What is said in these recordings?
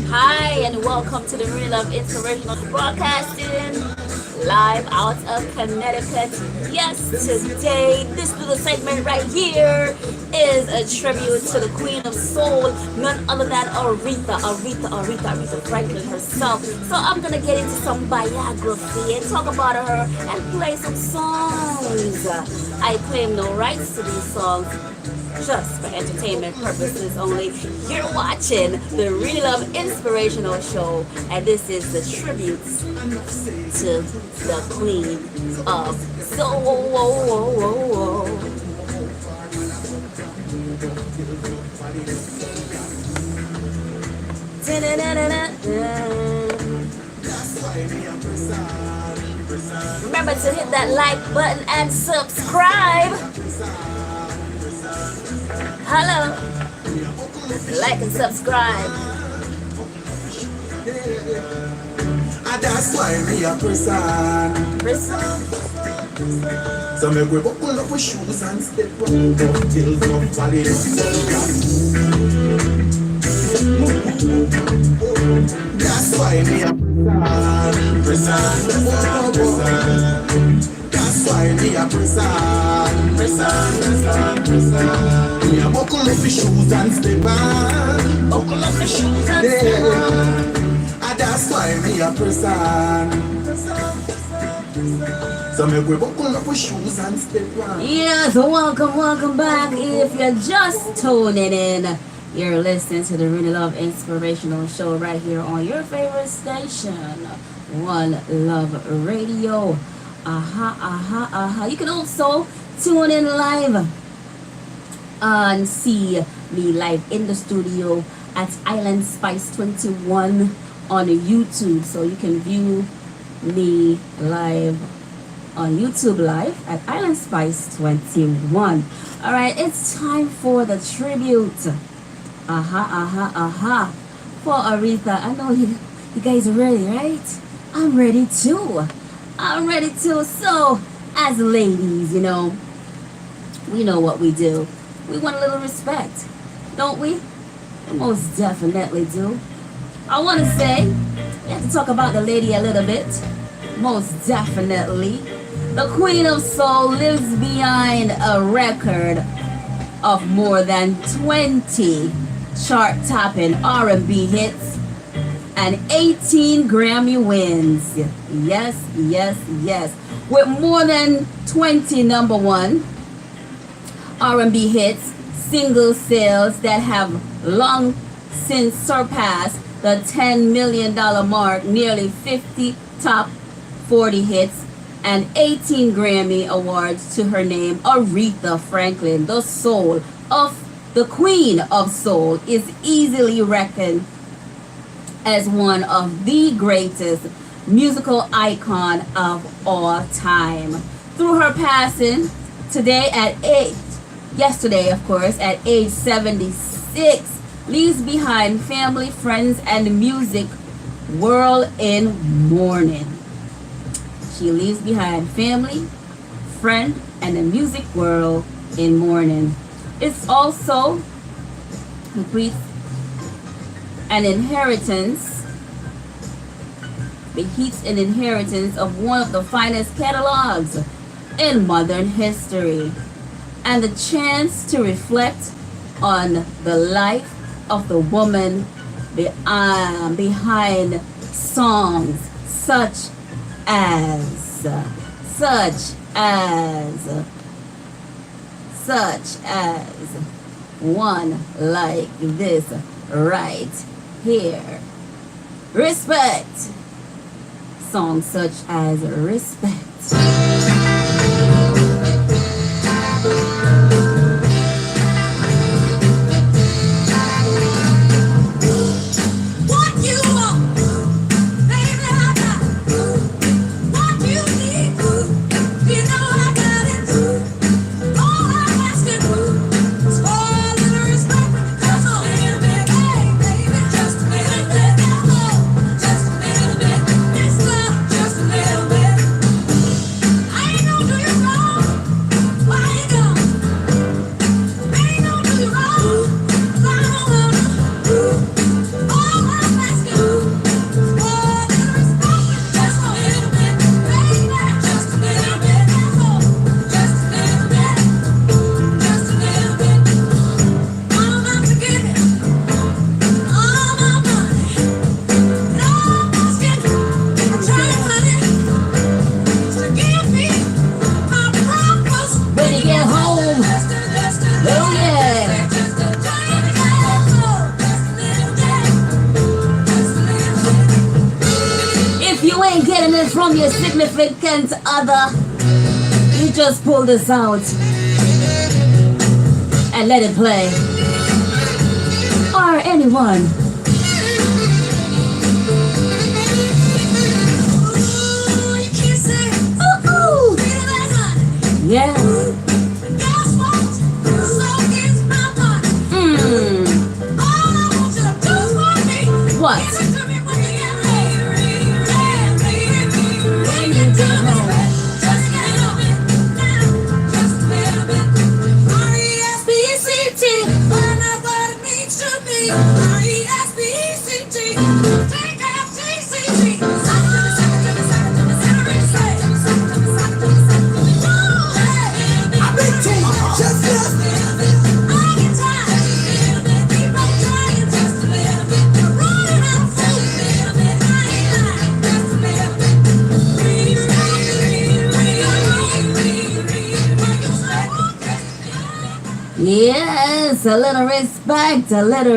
Hi, and welcome to the Renielove Inspirational broadcasting live out of Connecticut. Yes, today this little segment right here is a tribute to the Queen of Soul, none other than Aretha Franklin herself. So I'm gonna get into some biography and talk about her and play some songs. I claim no rights to these songs, just for entertainment purposes only. You're watching the Renielove Inspirational Show, and this is the tributes to the Queen of Soul. Remember to hit that like button and subscribe. Hello, like and subscribe. And that's why me a person. So me we buckle up with shoes and step on till somebody that's why me a person. That's why me a person. Me a buckle up with shoes and step on. Buckle up the shoes and step on. And that's why me a person. So me we buckle up with shoes and step on. Yes, welcome back. If you're just tuning in, you're listening to the Renielove Inspirational Show right here on your favorite station, One Love Radio. You can also tune in live and see me live in the studio at Island Spice 21 on YouTube. So you can view me live on YouTube live at Island Spice 21. All right, it's time for the tribute. For Aretha. I know you guys are ready, right? I'm ready too. So, as ladies, we know what we do. We want a little respect, don't we? We most definitely do. I want to say, we have to talk about the lady a little bit. Most definitely. The Queen of Soul lives behind a record of more than 20 chart-topping R&B hits and 18 Grammy wins. Yes. With more than 20 number one R&B hits, single sales that have long since surpassed the $10 million mark, nearly 50 top 40 hits, and 18 Grammy Awards to her name. Aretha Franklin, the soul of the Queen of Soul, is easily reckoned as one of the greatest musical icon of all time. Through her passing yesterday of course, at age 76, leaves behind family, friends, and music world in mourning. She leaves behind family, friend, and the music world in mourning. It's also bequeath an inheritance of one of the finest catalogs in modern history, and the chance to reflect on the life of the woman behind songs such as one like this right here. Respect. Songs such as Respect. ain't getting it from your significant other, you just pull this out and let it play. Or anyone. Ooh. Yeah. What? Yes, a little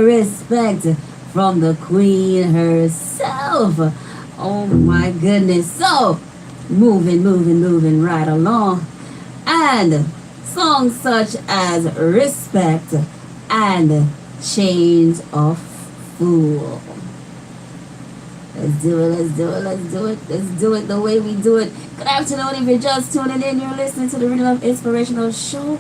respect from the queen herself. Oh my goodness. So, moving right along. And songs such as Respect and Change of Fool. Let's do it the way we do it. Good afternoon, if you're just tuning in, you're listening to the Renielove Inspirational Show.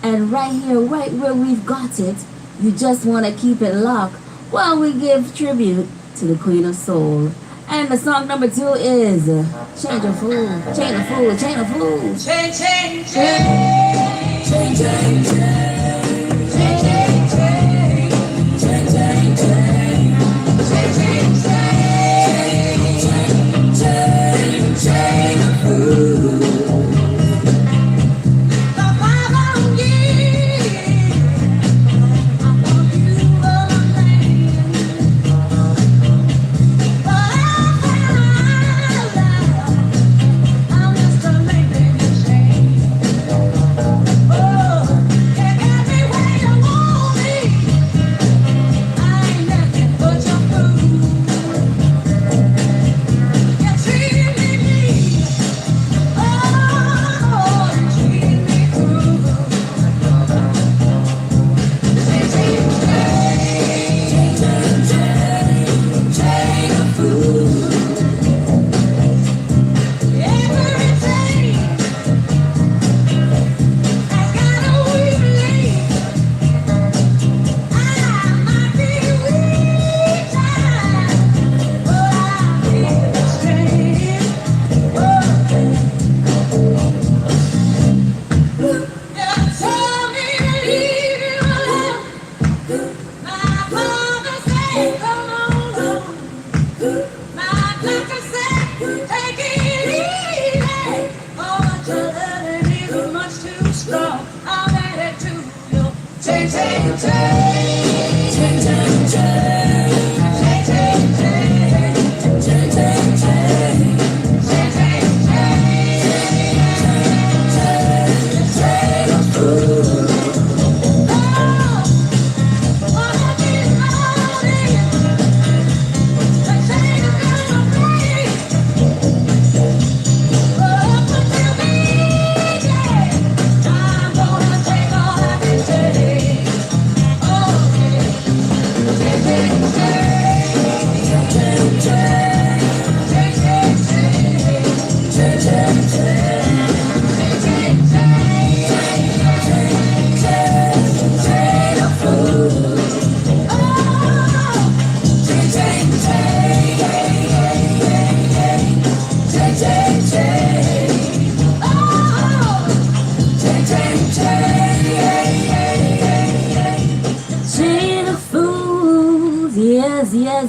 And right here, right where we've got it, you just want to keep it locked while we give tribute to the Queen of Soul. And the song number 2 is Change of Fool, Chain of Fool, Chain of Fool. Change, change, change, change, change, change, change, change, change, change, change, change, change of fool.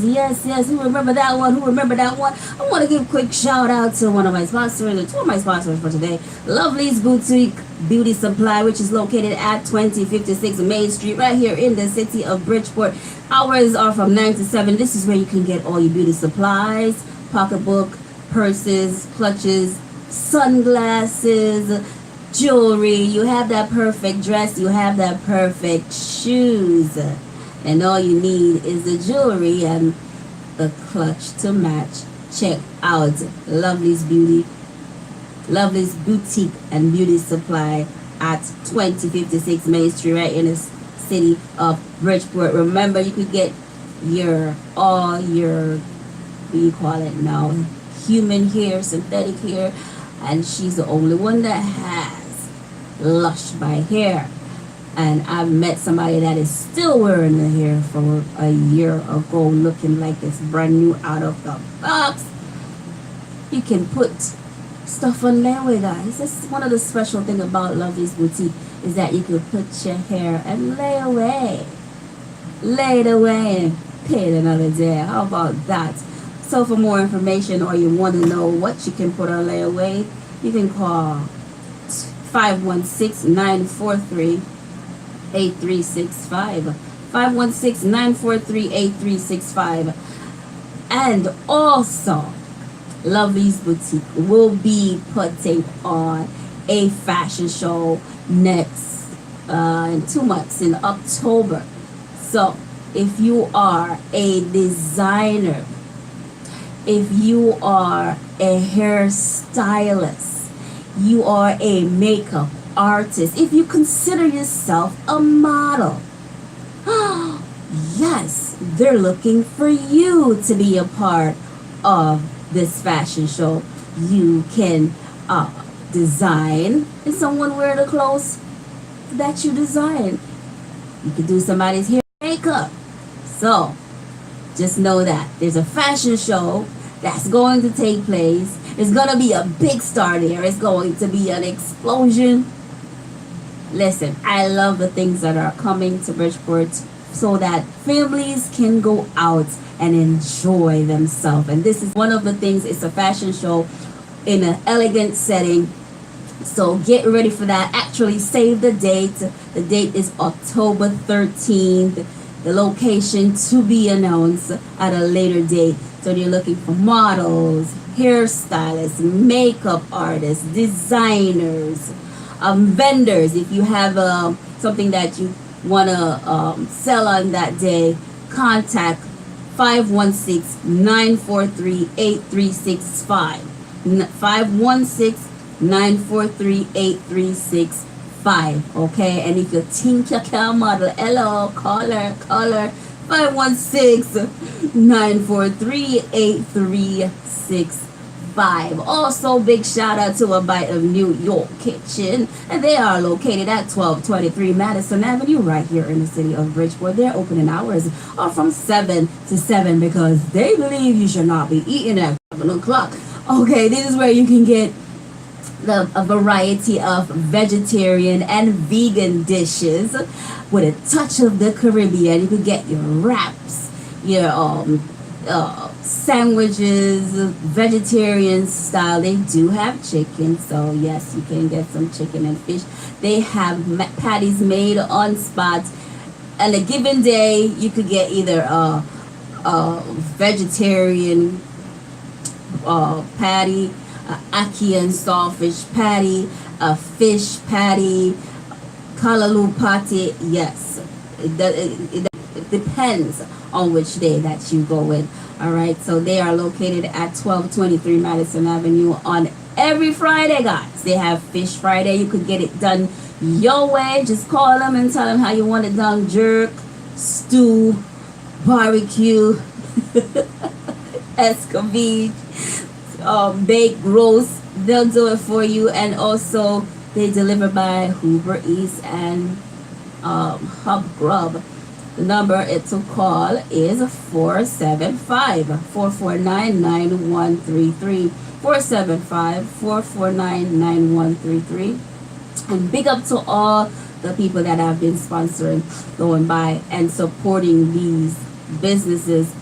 Yes. Who remember that one? I want to give a quick shout out to one of my sponsors, two of my sponsors for today. Lovely's Boutique Beauty Supply, which is located at 2056 Main Street, right here in the city of Bridgeport. Hours are from 9 to 7. This is where you can get all your beauty supplies, pocketbook, purses, clutches, sunglasses, jewelry. You have that perfect dress. You have that perfect shoes. And all you need is the jewelry and the clutch to match check out Lovely's Boutique and Beauty Supply at 2056 Main Street, right in the city of Bridgeport. Remember, you could get all your, what do you call it now, human hair, synthetic hair, and she's the only one that has lush by hair. And I've met somebody that is still wearing the hair from a year ago, looking like it's brand new out of the box. You can put stuff on layaway, guys. That's one of the special thing about Lovely's Boutique, is that you can put your hair and lay it away and pay it another day. How about that? So for more information, or you want to know what you can put on layaway, you can call 516-943-8365. 516-943-8365. And also, Lovely's Boutique will be putting on a fashion show next in 2 months, in October. So if you are a designer, if you are a hairstylist, you are a makeup artist, if you consider yourself a model, yes, they're looking for you to be a part of this fashion show. You can design, and someone wear the clothes that you design. You can do somebody's hair, makeup. So just know that there's a fashion show that's going to take place. There's going to be a big star there. It's going to be an explosion. Listen, I love the things that are coming to Bridgeport so that families can go out and enjoy themselves. And this is one of the things. It's a fashion show in an elegant setting. So get ready for that. Actually, save the date. The date is October 13th. The location to be announced at a later date. So you're looking for models, hairstylists, makeup artists, designers, vendors. If you have something that you want to sell on that day, contact 516-943-8365. 516-943-8365. Okay, and if you think you can model, hello, call her 516-943-8365. Also, big shout out to A Bite of New York Kitchen, and they are located at 1223 Madison Avenue, right here in the city of Bridgeport. Their opening hours are from 7 to 7 because they believe you should not be eating at 7 o'clock. Okay, this is where you can get a variety of vegetarian and vegan dishes with a touch of the Caribbean. You could get your wraps, your sandwiches, vegetarian style. They do have chicken, so yes, you can get some chicken and fish. They have patties made on spot. On a given day, you could get either a vegetarian patty, ackee and saltfish patty, a fish patty, kalaloo patty. Yes, it depends on which day that you go in. All right, so they are located at 1223 Madison Avenue on every Friday, guys. They have Fish Friday. You could get it done your way. Just call them and tell them how you want it done: jerk, stew, barbecue, escovitch, baked roast. They'll do it for you. And also they deliver by Uber Eats and Hub Grub. The number to call is 475-449-9133. 475-449-9133. And big up to all the people that have been sponsoring, going by and supporting these businesses.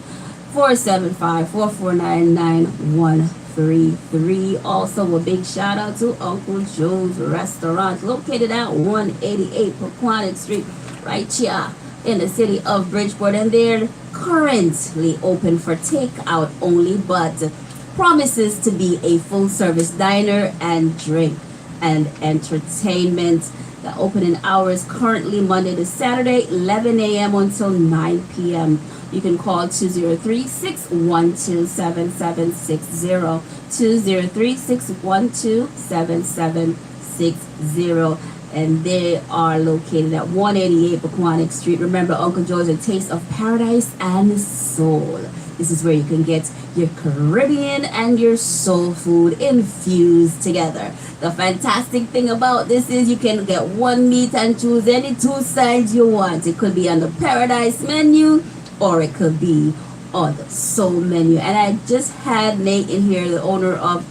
475-449-9133. Also, a big shout out to Uncle Joe's Restaurant, located at 188 Pequannock Street, right here in the city of Bridgeport. And they're currently open for takeout only, but promises to be a full service diner and drink and entertainment. The opening hours currently Monday to Saturday, 11 a.m. until 9 p.m. You can call 203-612-7760, 203-612-7760, and they are located at 188 Paquonic Street. Remember, Uncle Joe's, a taste of paradise and soul. This is where you can get your Caribbean and your soul food infused together. The fantastic thing about this is you can get one meat and choose any two sides you want. It could be on the paradise menu, or it could be on the soul menu. And I just had Nate in here, the owner of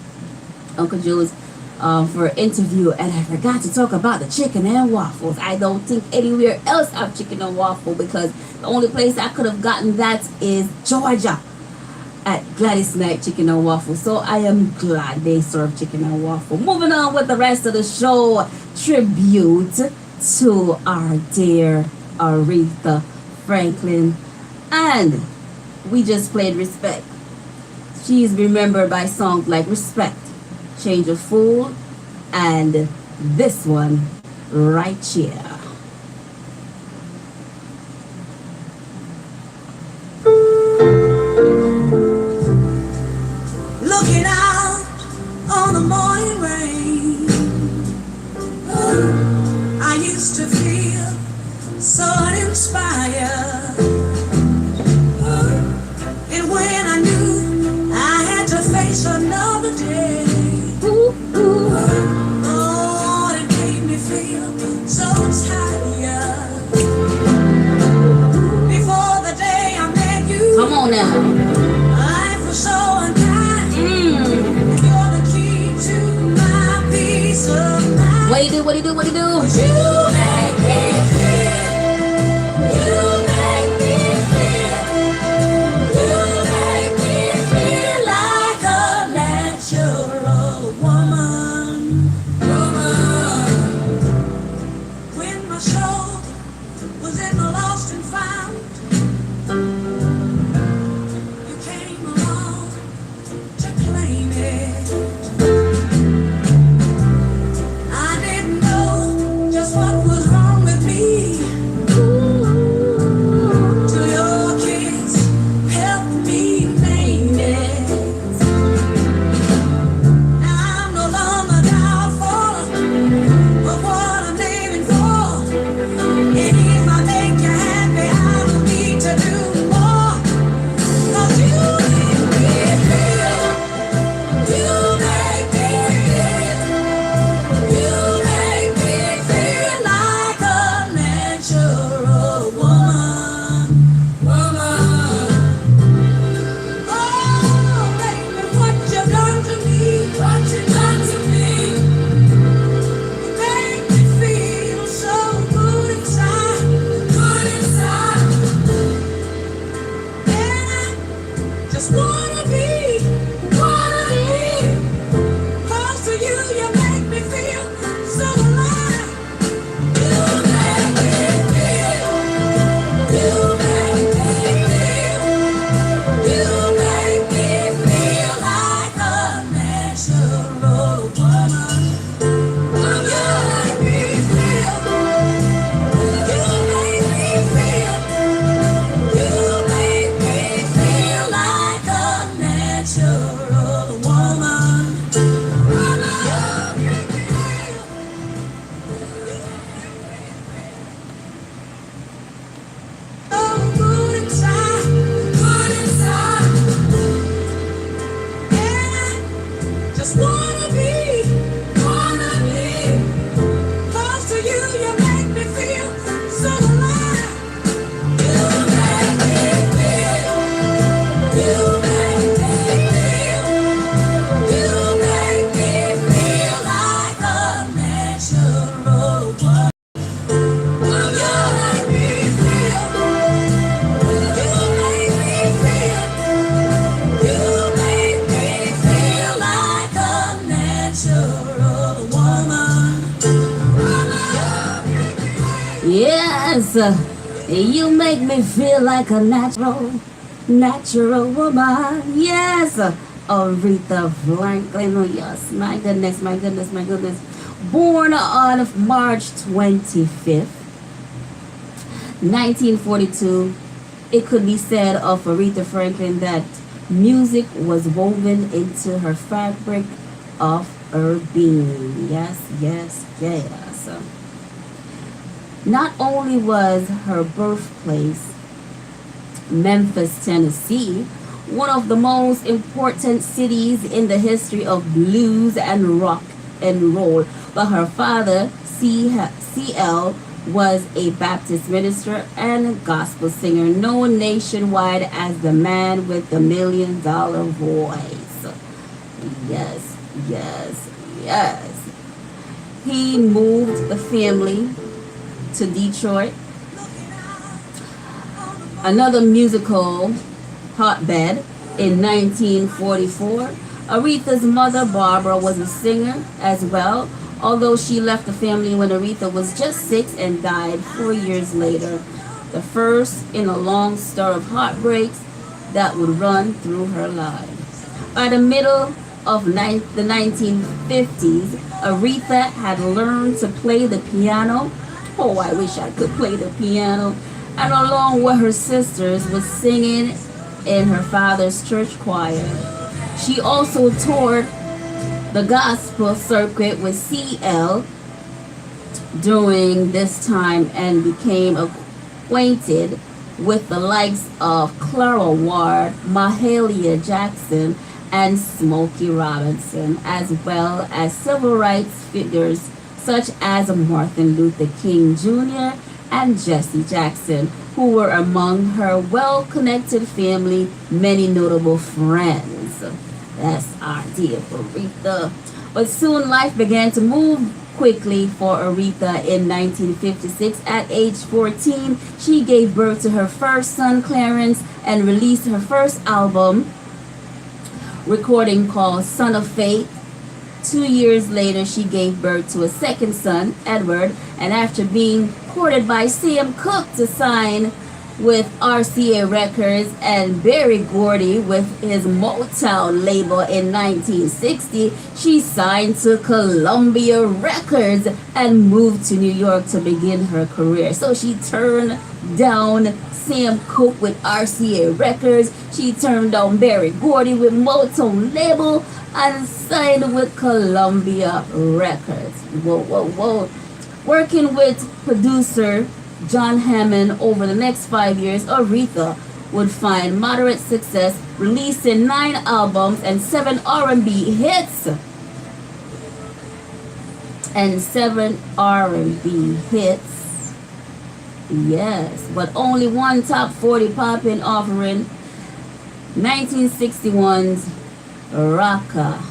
Uncle Joe's, for an interview, and I forgot to talk about the chicken and waffles. I don't think anywhere else have chicken and waffle, because the only place I could have gotten that is Georgia at Gladys Knight Chicken and Waffle. So I am glad they serve chicken and waffle. Moving on with the rest of the show, tribute to our dear Aretha Franklin, and we just played Respect. She's remembered by songs like Respect, Change of Fool, and this one right here. Looking out on the morning rain, I used to feel so uninspired, and when I knew I had to face another day, oh, it made me feel so tired. Before the day I met you, Come on now. life was so unkind. You're the key to my peace of mind. What do you do? What do you do? What do you do? You make me feel. You make me feel. You make me feel like a natural woman. When my soul was in the lost and found, you came along to claim it. I didn't know just what was wrong with me, till your kiss helped me name it. Now I'm no longer doubtful of what I'm aiming for, and if I make you happy, I don't need to do more. 'Cause you make me feel. You make me feel. You make me feel like a natural woman. Oh, baby, what you done to me? What you done to me? You make me feel so good inside. Good inside. And I just wanna be close to you. You make me feel so alive. You make me feel. You make me feel. You make me feel like a natural woman. You make me feel. You make me feel. You make me feel like a natural woman. Oh, good inside, good inside. And I just wanna be close to you. You make me feel so alive. You make me feel. You make me feel. You make me feel like a natural woman. You make me feel. You make me feel. You make me feel like a natural woman. Yes, you make me feel like a natural woman. Yes, Aretha Franklin. Oh, yes, my goodness, my goodness, my goodness. Born on March 25th, 1942, It could be said of Aretha Franklin that music was woven into her fabric of her being. Yes, yes, yes. Not only was her birthplace Memphis, Tennessee, one of the most important cities in the history of blues and rock and roll, but her father, C.L., was a Baptist minister and gospel singer known nationwide as the man with the $1 million voice. Yes, yes, yes. He moved the family to Detroit, another musical hotbed, in 1944. Aretha's mother, Barbara, was a singer as well, although she left the family when Aretha was just 6 and died 4 years later, the first in a long stir of heartbreaks that would run through her life. By the middle of the 1950s, Aretha had learned to play the piano. Oh, I wish I could play the piano. And along with her sisters was singing in her father's church choir. She also toured the gospel circuit with C.L. during this time and became acquainted with the likes of Clara Ward, Mahalia Jackson, and Smokey Robinson, as well as civil rights figures such as Martin Luther King Jr. and Jesse Jackson, who were among her well-connected family, many notable friends. That's our dear Aretha. But soon life began to move quickly for Aretha. In 1956, at age 14, she gave birth to her first son, Clarence, and released her first album, recording called Son of Faith. 2 years later, she gave birth to a second son, Edward, and after being courted by Sam Cooke to sign with RCA Records and Berry Gordy with his Motown label in 1960, she signed to Columbia Records and moved to New York to begin her career. So she turned down Sam Cooke with RCA Records, she turned down Berry Gordy with Motown label, and signed with Columbia Records. Whoa, whoa, whoa. Working with producer John Hammond over the next 5 years, Aretha would find moderate success, releasing 9 albums and 7 R&B hits. And 7 R&B hits. Yes, but only one top 40 popping offering, 1961's Rocka,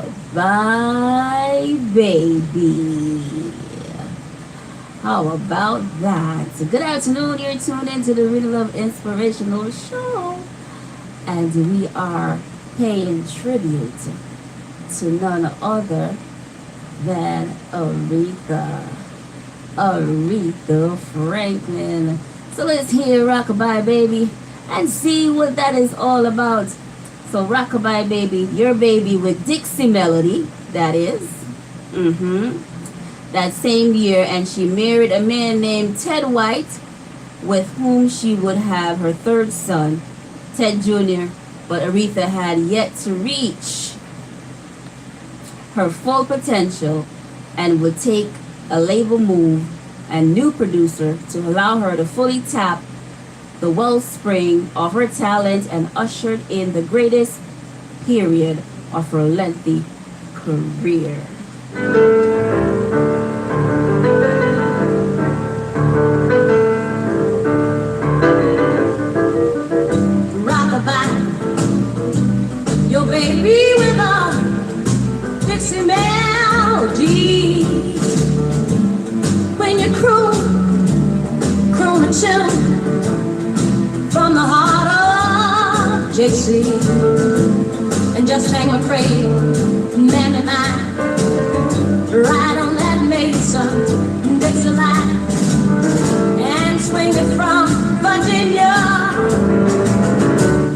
Rockabye Baby. How about that? Good afternoon, you're tuned into the Renielove Inspirational Show. And we are paying tribute to none other than Aretha Franklin. So let's hear Rockabye Baby and see what that is all about. So Rockabye Baby, your baby with Dixie Melody, that is. That same year, and she married a man named Ted White, with whom she would have her third son, Ted Jr., but Aretha had yet to reach her full potential and would take a label move and new producer to allow her to fully tap the wellspring of her talent and ushered in the greatest period of her lengthy career. Rockabye, your baby with a Dixie melody. When you croon and chill from the heart of Dixie, and just hang a prayer, man and I, right on that Mason Dixie line, and swing it from Virginia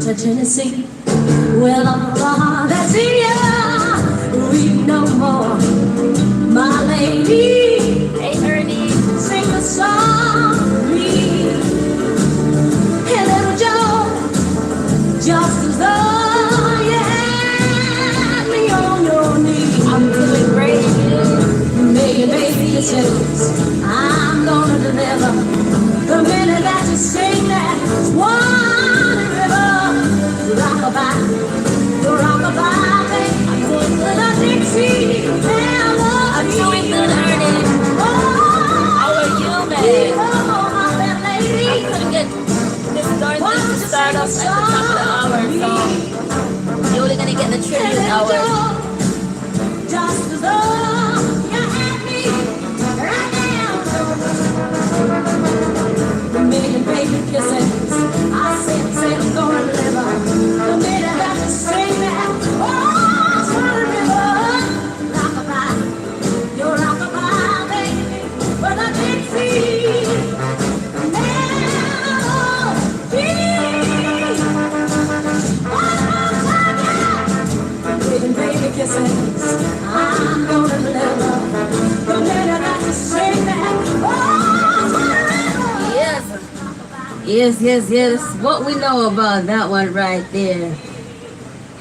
to Tennessee, with all the heart that's in ya. Weep no more, my lady. Hey, Ernie. Sing the song kisses. I'm gonna deliver the minute that you sing that one river. Rock-a-bye, baby. I'm doing good on Dixie. I'm doing good, Ernie. How are you, man? I couldn't get this darn thing to start up at the top of the hour, so you're only gonna get the tribute hour. Just as though you had me right now. A million baby kisses. I said I'm gonna deliver. The minute that you sing that, oh, swallow river. Rock-a-bye, you're rock-a-bye, baby. But I can't see. Baby kisses, I'm gonna deliver the minute that you sing that. Yes. What we know about that one right there.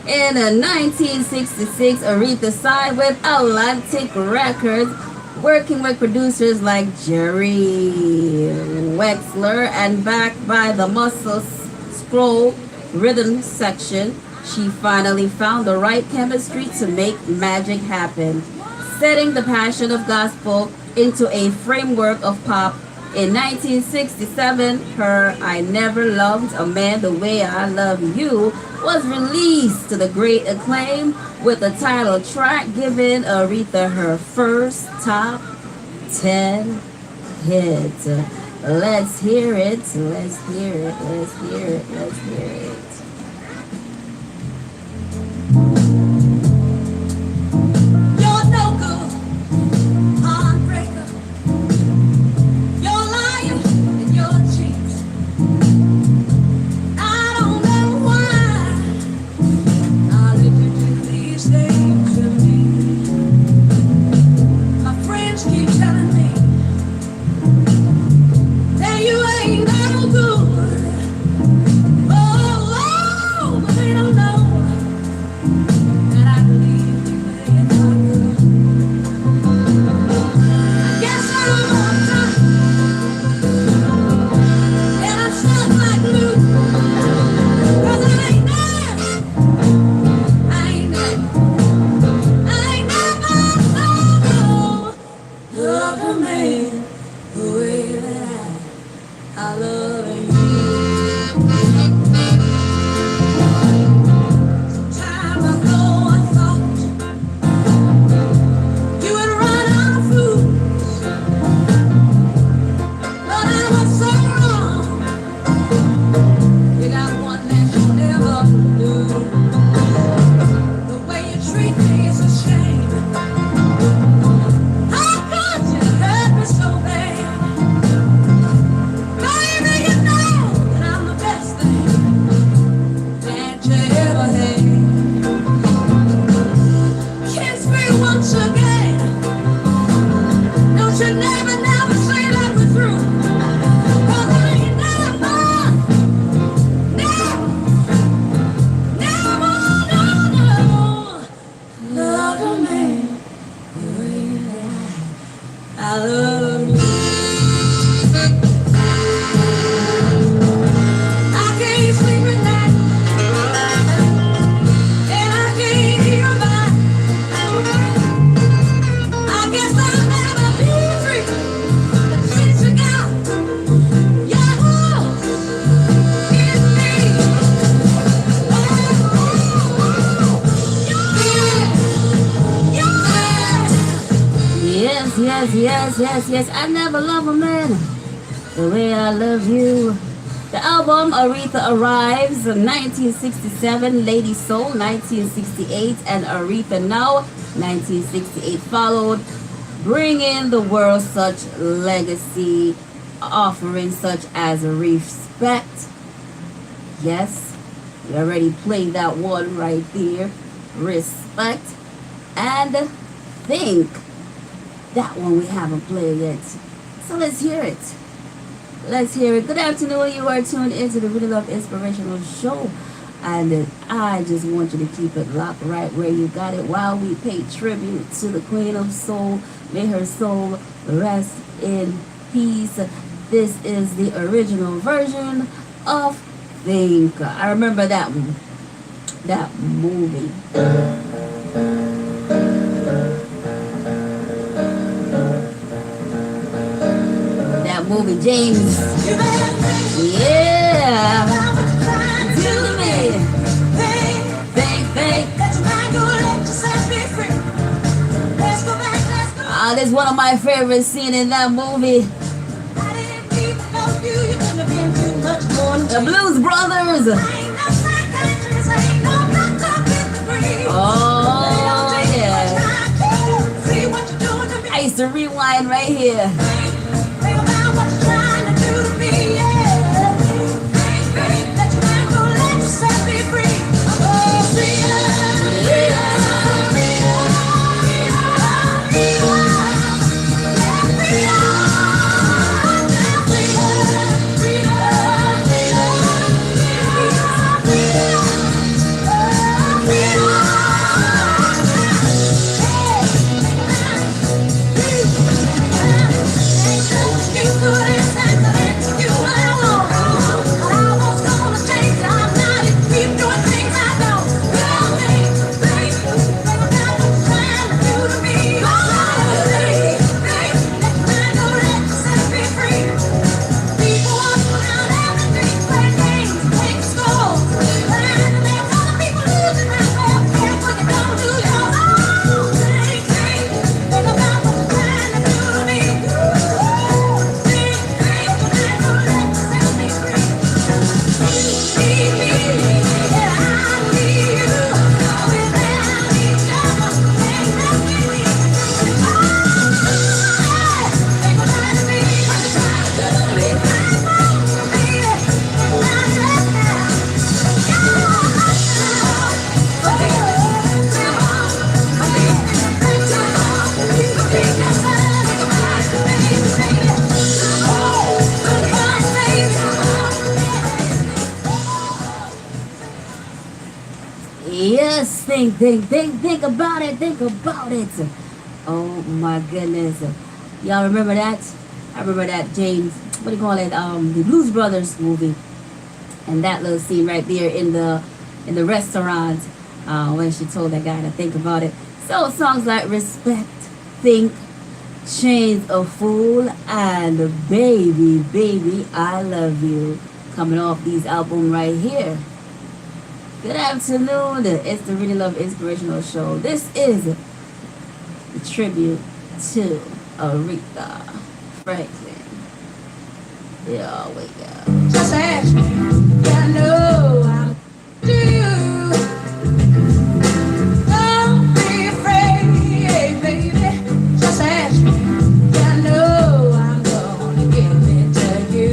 In 1966, Aretha signed with Atlantic Records, working with producers like Jerry Wexler, and backed by the Muscle Scroll rhythm section. She finally found the right chemistry to make magic happen, setting the passion of gospel into a framework of pop. In 1967, her I Never Loved a Man the Way I Love You was released to the great acclaim, with the title track giving Aretha her first top 10 hit. Let's hear it. You're no good, heartbreaker. You're lying and you're cheat. I don't know why I let you do these things to me. My friends keep telling me that you ain't no good. Oh, but they don't know that I believe you if I could. I guess I'm on time, and I'm stuck like glue. 'Cause I ain't never loved a man the way that I love you. Time ago I thought you would run out of food, but I was so wrong. You got one that you never knew. The way you treat me is a shame. How could you hurt me so bad? Baby, you know that I'm the best thing that you ever had. Kiss me once again. Don't you never say that we're through. 'Cause I ain't never loved a man the way that I love you. I can't sleep at night, and I can't hear a mind. I guess I'll never be free since you got your hook in me. Yes. I never love a man the way I love you. The album Aretha Arrives, 1967, Lady Soul, 1968, and Aretha Now, 1968 followed, bringing the world such legacy offerings such as Respect. Yes, we already played that one right there. Respect. And Think. That one we haven't played yet. So let's hear it. Good afternoon. You are tuned into the Renielove Inspirational Show. And I just want you to keep it locked right where you got it while we pay tribute to the Queen of Soul. May her soul rest in peace. This is the original version of Think. I remember that movie. That movie, James. Yeah. Do me. Think. Ah, that's one of my favorite scenes in that movie. The Blues Brothers. Oh, yeah. I used to rewind right here. Yes, think about it, think about it. Oh my goodness. Y'all remember that? I remember that, James, what do you call it? The Blues Brothers movie. And that little scene right there in the restaurant, when she told that guy to think about it. So songs like Respect, Think, Chains a Fool, and Baby, I Love You, coming off these albums right here. Good afternoon. It's the Renielove Inspirational Show. This is the tribute to Aretha Franklin. Here we go. Just ask me, yeah, I know I'm due. Don't be afraid, baby. Just ask me, yeah, I know I'm gonna give it to you.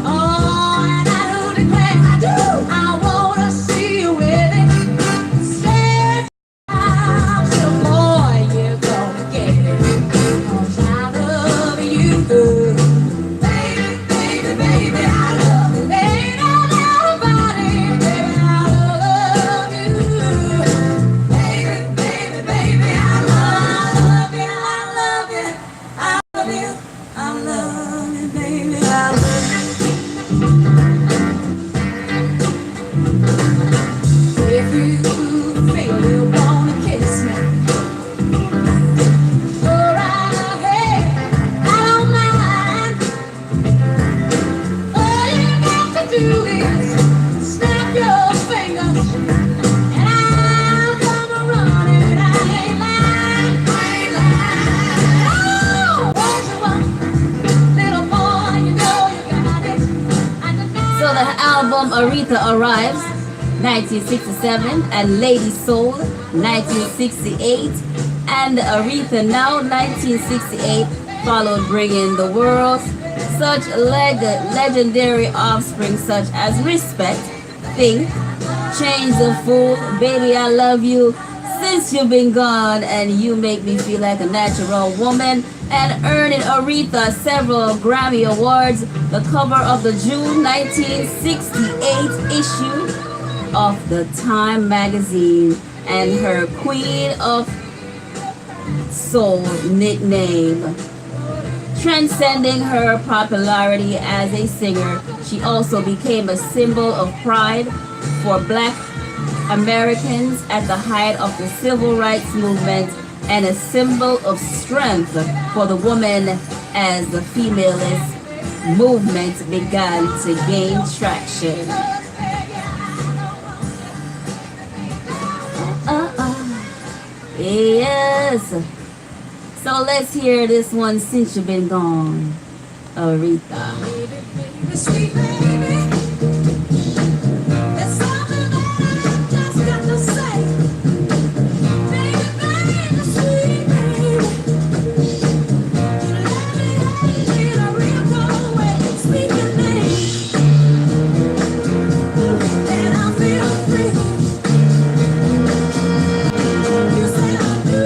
Oh, and I do declare I do. I wanna see you with it. Say I'm so boy, you're gonna get it. 'Cause I love you. Aretha Arrives, 1967, and Lady Soul, 1968, and Aretha Now, 1968, followed bringing the world such legendary offspring such as Respect, Think, Change the Fool, Baby I Love You, Since You've Been Gone, and You Make Me Feel Like a Natural Woman, and earning Aretha several Grammy Awards, the cover of the June 1968 issue of the Time magazine, and her Queen of soul nickname. Transcending her popularity as a singer, she also became a symbol of pride for Black Americans at the height of the civil rights movement and a symbol of strength for the woman as the femalist movement began to gain traction. Yes. So let's hear this one, Since You've Been Gone, Aretha. Sweet baby, there's something that I just got to say. Baby, baby, sweet baby, you let me have it in a real cold way. Speak your name, and I feel free. You say I do,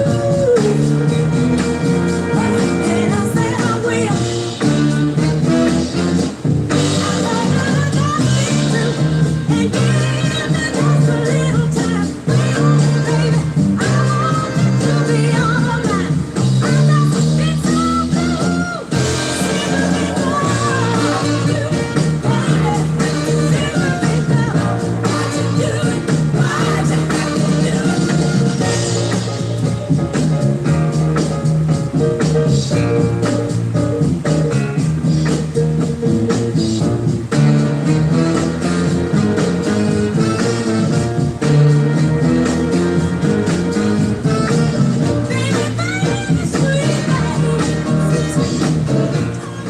and I say I will.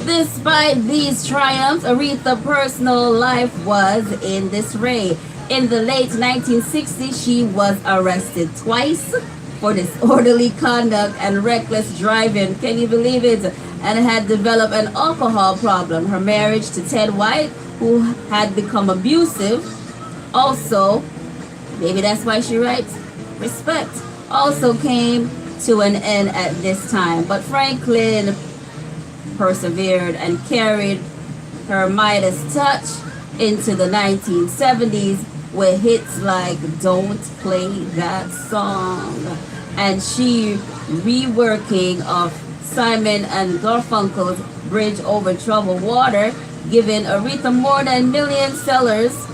Despite these triumphs, Aretha's personal life was in disarray. In the late 1960s, she was arrested twice for disorderly conduct and reckless driving. Can you believe it? And had developed an alcohol problem. Her marriage to Ted White, who had become abusive, also, maybe that's why she writes Respect, also came to an end at this time. But Franklin persevered and carried her Midas touch into the 1970s with hits like Don't Play That Song and she reworking of Simon and Garfunkel's Bridge Over Troubled Water, giving Aretha more than million sellers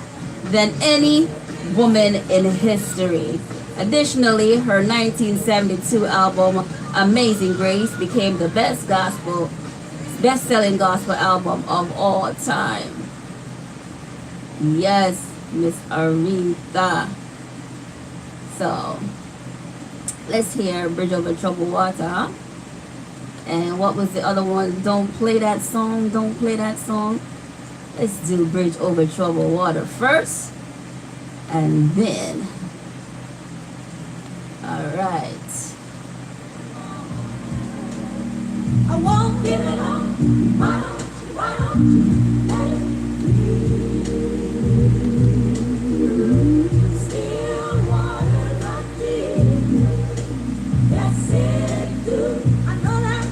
than any woman in history. Additionally, her 1972 album Amazing Grace became the best-selling gospel album of all time. Yes, Miss Aretha. So, let's hear Bridge Over Troubled Water, huh? And what was the other one? Don't play that song, don't play that song. Let's do Bridge Over Troubled Water first. And then, alright. I won't give it up. Why don't you let it be? Still water like deep. That's it, dude. I know that.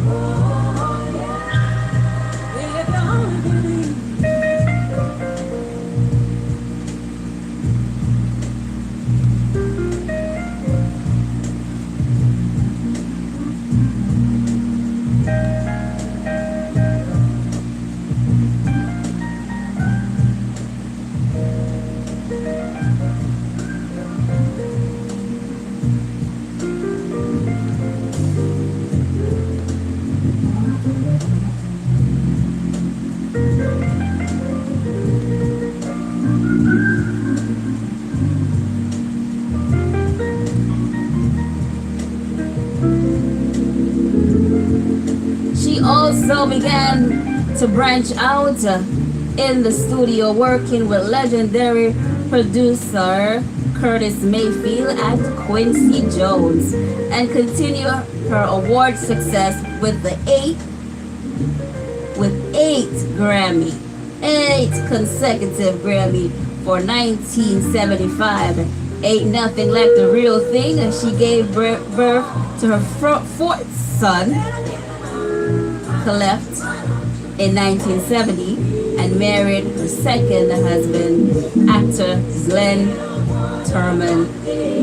Oh, yeah. If you only believe. She also began to branch out in the studio, working with legendary producer Curtis Mayfield and Quincy Jones, and continue her award success with eight consecutive Grammy for 1975. Ain't Nothing Like the Real Thing, and she gave birth to her fourth son, Cleft, in 1970. and married her second husband, actor Glenn Turman.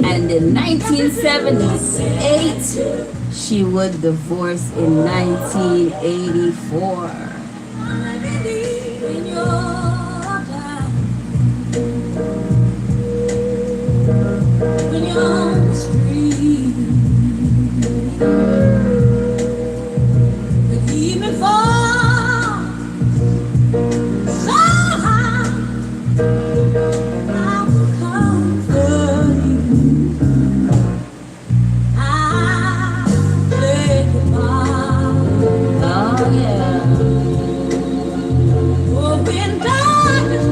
And in 1978, she would divorce in 1984. When you're on the street, the evening falls so high, I will comfort you. I'll say goodbye. Oh yeah. Oh, when darkness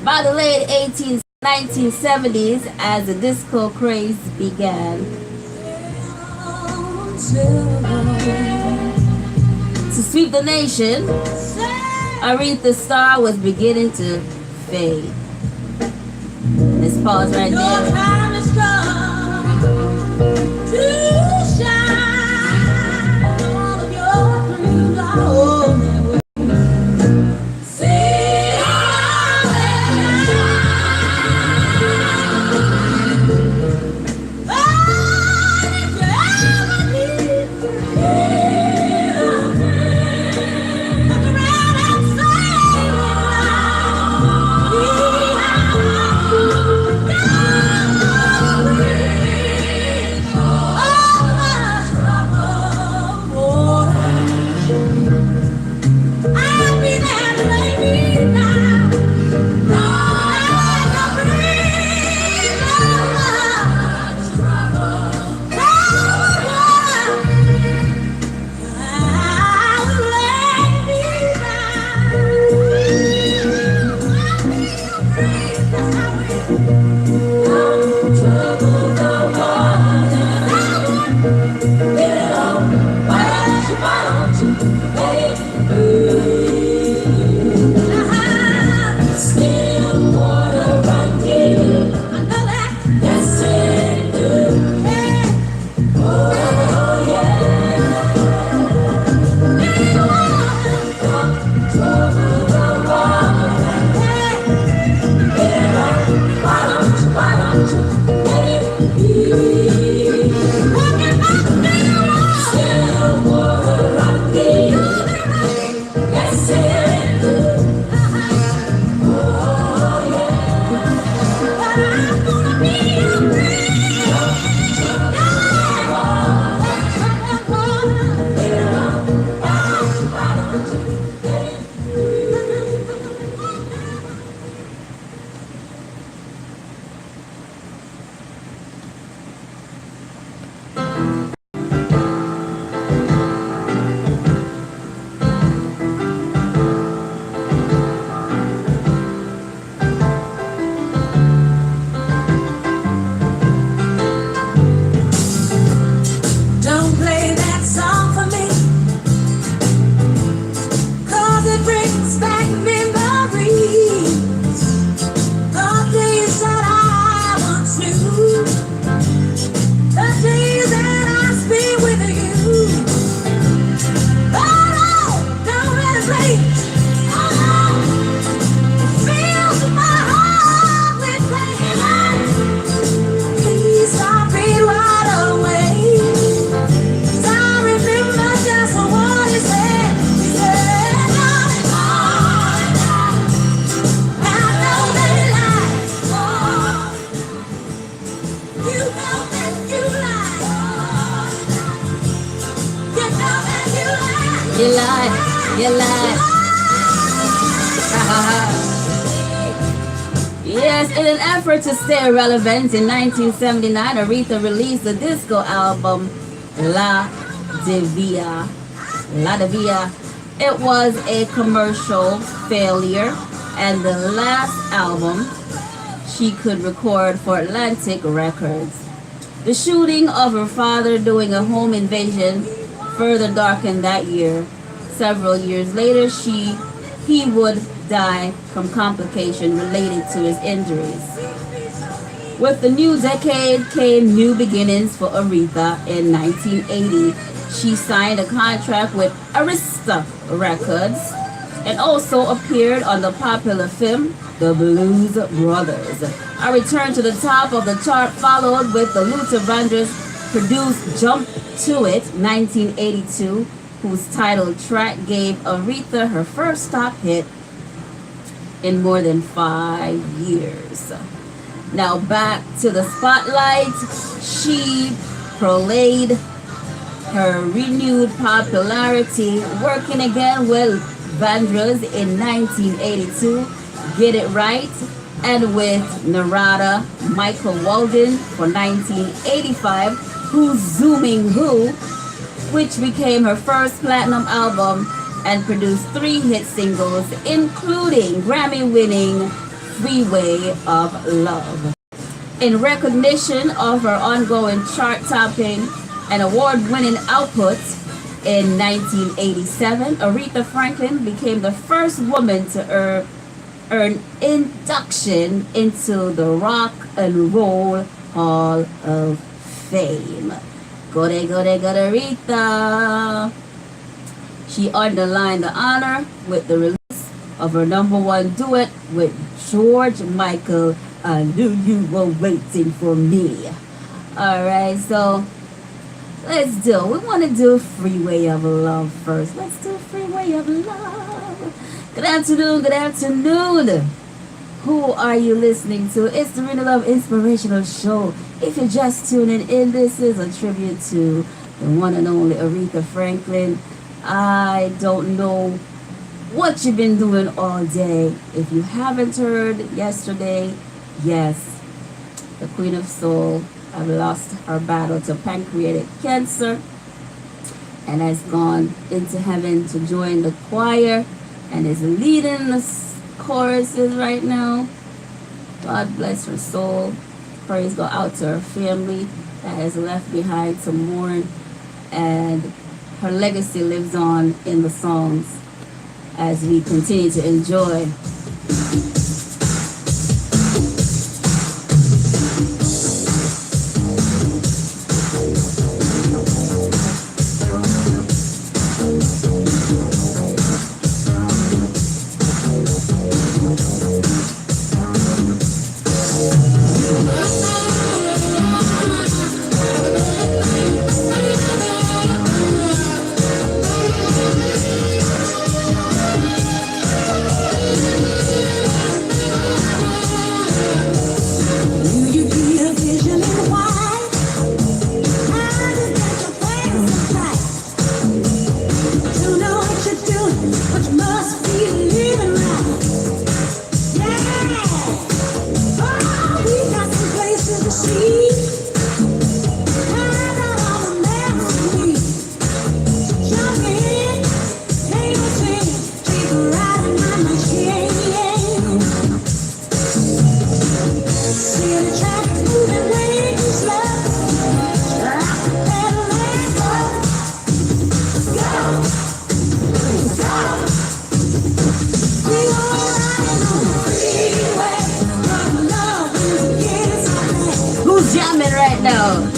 By the late 1970s, as the disco craze began to sweep the nation, Aretha's star was beginning to fade. Let's pause right your there. time has come to shine. All of your dreams are on their way. See how they shine. Oh, if you ever need to look around and say, don't play that song for me, 'cause it brings back memories of days that I once knew, the days that I spent with you. Oh no, don't let it play. Oh no, it fills my heart with pain. Please stop it right away. 'Cause I remember just what he said. He said, darling, I know that you lie. You know that you lie. You know that you lie. You lie, you lie. Yes, in an effort to stay relevant, in 1979, Aretha released the disco album La Divia. La Divia. It was a commercial failure and the last album she could record for Atlantic Records. The shooting of her father during a home invasion further darkened that year. Several years later, he would die from complications related to his injuries. With the new decade came new beginnings for Aretha. In 1980, she signed a contract with Arista Records and also appeared on the popular film The Blues Brothers. A return to the top of the chart followed with the Luther Vandross produced Jump to It 1982, whose title track gave Aretha her first top hit in more than 5 years. Now back to the spotlight. She parlayed her renewed popularity, working again with Vandross in 1982, Get It Right, and with Narada Michael Walden for 1985, Who's Zooming Who, which became her first platinum album and produced 3 hit singles, including Grammy-winning Freeway of Love. In recognition of her ongoing chart-topping and award-winning output, in 1987, Aretha Franklin became the first woman to earn induction into the Rock and Roll Hall of Fame. Go there, Aretha! She underlined the honor with the release of her #1 duet with George Michael, I Knew You Were Waiting for Me. Alright, so we want to do Freeway of Love first. Let's do Freeway of Love. Good afternoon. Who are you listening to? It's the Renielove Inspirational Show. If you're just tuning in, this is a tribute to the one and only Aretha Franklin. I don't know what you've been doing all day. If you haven't heard yesterday, yes, the Queen of Soul have lost her battle to pancreatic cancer and has gone into heaven to join the choir and is leading the choruses right now. God bless her soul. Praise go out to her family that has left behind to mourn, and her legacy lives on in the songs as we continue to enjoy. Jamming right now.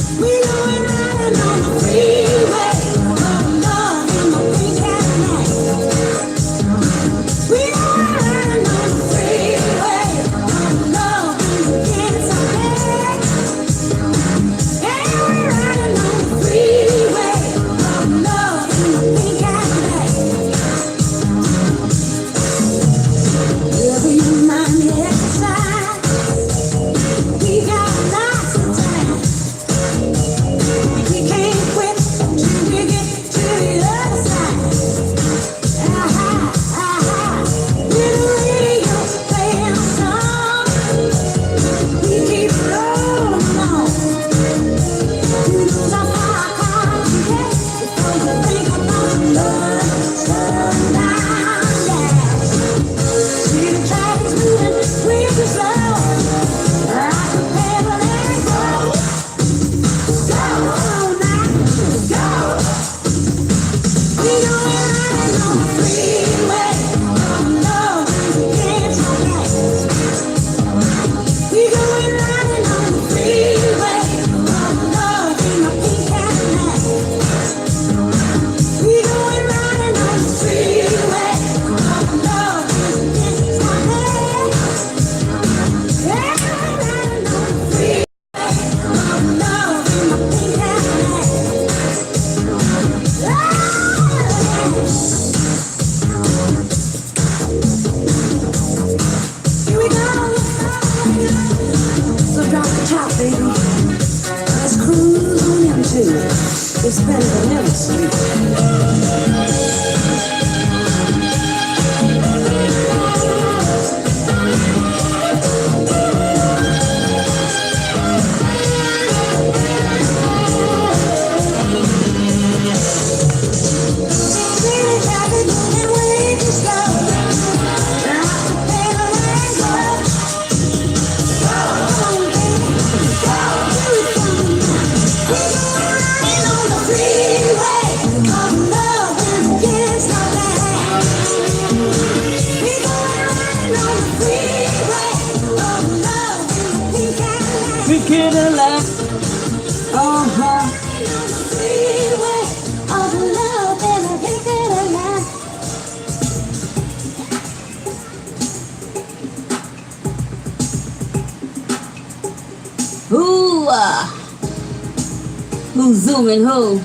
too. It's better than never sleep. We could have left. Uh-huh. Who, who's zooming who?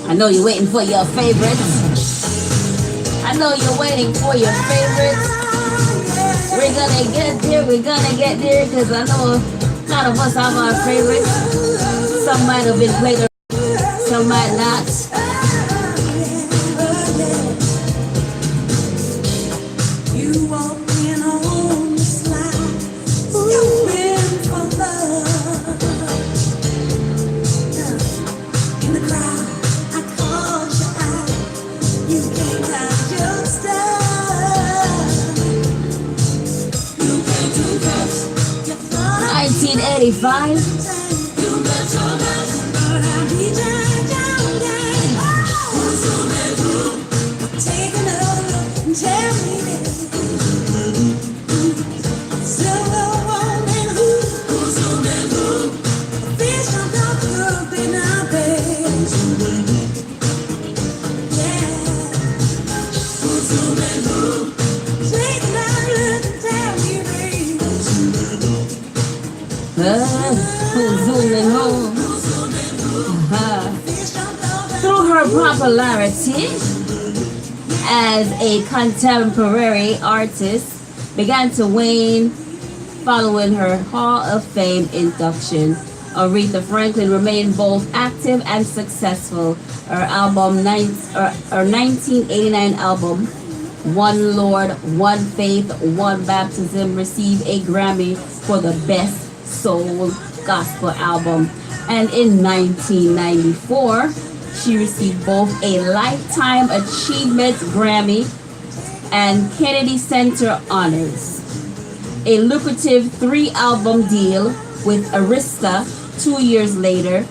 I know you're waiting for your favorites. I know you're waiting for your favorites. We're gonna get there, because I know a lot of us have our favorites. Some might have been played, some might not. You walk in on the slide, stopping for love. In the crowd, I caught your eye. You came out your stuff. You came too close. You thought 1985. you met your best, but I be down. Take another look and tell me this. Silver woman who's the man who fish jumped off the hook in our bed. Yeah. Who's the man who take another look and tell me Who's zooming home? Through her popularity as a contemporary artist began to wane following her Hall of Fame induction. Aretha Franklin remained both active and successful. Her 1989 album, One Lord, One Faith, One Baptism, received a Grammy for the Best Soul Gospel Album. And in 1994, she received both a Lifetime Achievement Grammy and Kennedy Center honors. A lucrative 3-album deal with Arista 2 years later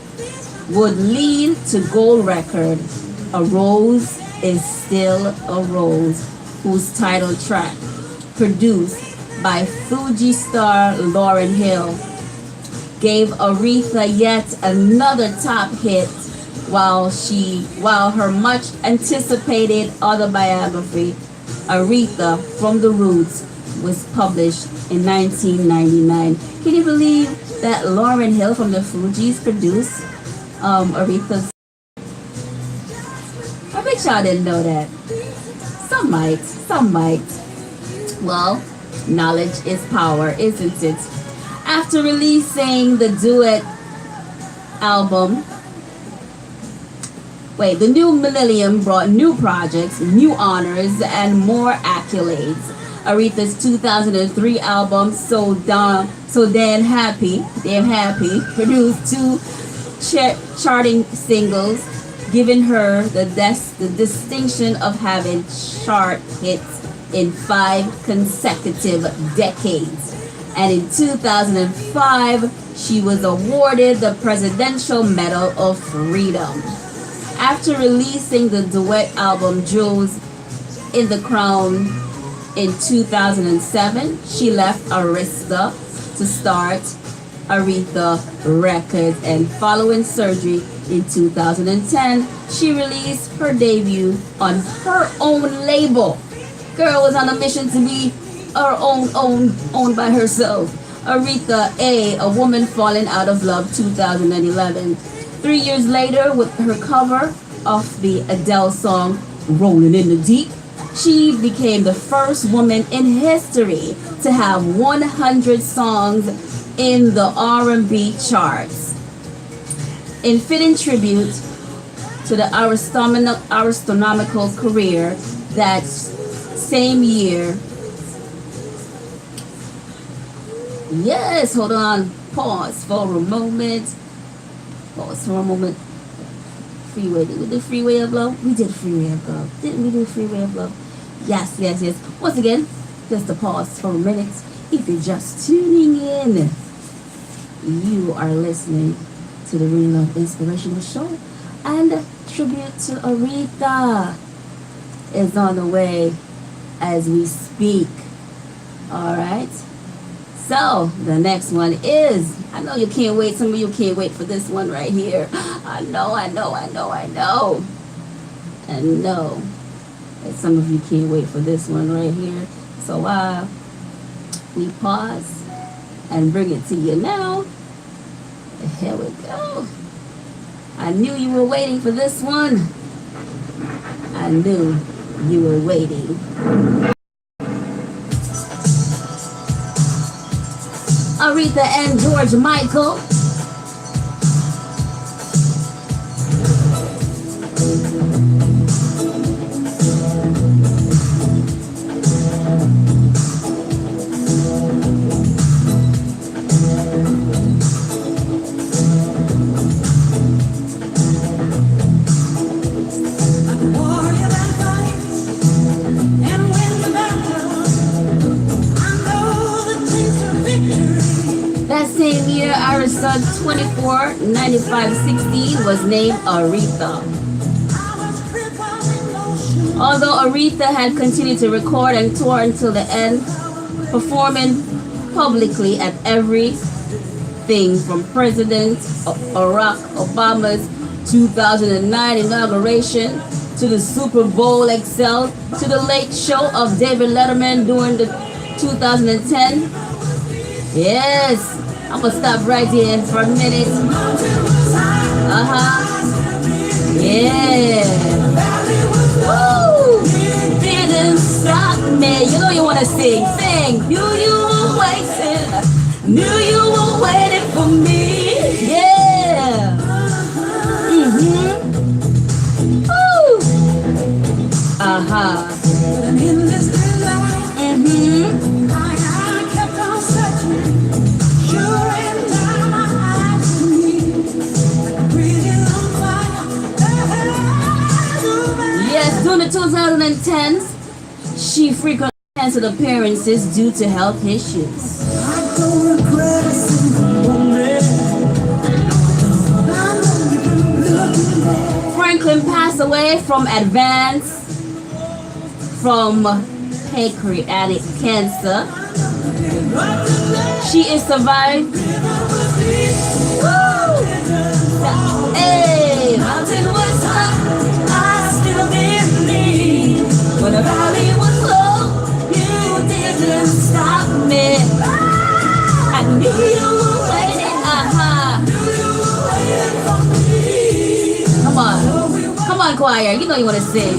would lead to gold record A Rose is Still a Rose, whose title track, produced by Fuji star Lauryn Hill, gave Aretha yet another top hit, while her much anticipated autobiography, Aretha from the Roots, was published in 1999. Can you believe that Lauryn Hill from the Fugees produced Aretha's? I bet y'all didn't know that. Some might. Well, knowledge is power, isn't it? After releasing the duet album, the new millennium brought new projects, new honors, and more accolades. Aretha's 2003 album, So Damn Happy, produced 2 charting singles, giving her the distinction of having chart hits in 5 consecutive decades. And in 2005, she was awarded the Presidential Medal of Freedom. After releasing the duet album Jewels in the Crown in 2007, she left Arista to start Aretha Records, and following surgery in 2010, she released her debut on her own label. Girl was on a mission to be her owned by herself. Aretha A Woman Falling Out of Love 2011. 3 years later, with her cover of the Adele song Rolling in the Deep, she became the first woman in history to have 100 songs in the R&B charts. In fitting tribute to the astronomical career that same year. Yes, hold on. Pause for a moment. Pause for a moment. Freeway. Did we do Freeway of Love? We did Freeway of Love. Didn't we do Freeway of Love? Yes, yes, yes. Once again, just a pause for a minute. If you're just tuning in, you are listening to the Renielove Inspirational Show. And tribute to Aretha is on the way as we speak. Alright? So, the next one is, I know you can't wait, some of you can't wait for this one right here. I know. And some of you can't wait for this one right here. So, we pause and bring it to you now. Here we go. I knew you were waiting for this one. I knew you were waiting. Aretha and George Michael. That same year, Aristotle 24, 95, 16 was named Aretha. Although Aretha had continued to record and tour until the end, performing publicly at everything from President Barack Obama's 2009 inauguration to the Super Bowl XL to the Late Show of David Letterman during the 2010. Yes, I'm gonna stop right here for a minute. Yeah. Woo! Didn't stop me. You know you wanna sing. Sing. Knew you were waiting. Knew you were waiting for me. Yeah. Woo. Yes, during the 2010s, she frequently canceled appearances due to health issues. Franklin passed away from pancreatic cancer. She is survived. Hey, mountain was up, I still believe. When the valley was low, you didn't stop me. I knew you were waiting. Come on, choir. You know you want to sing.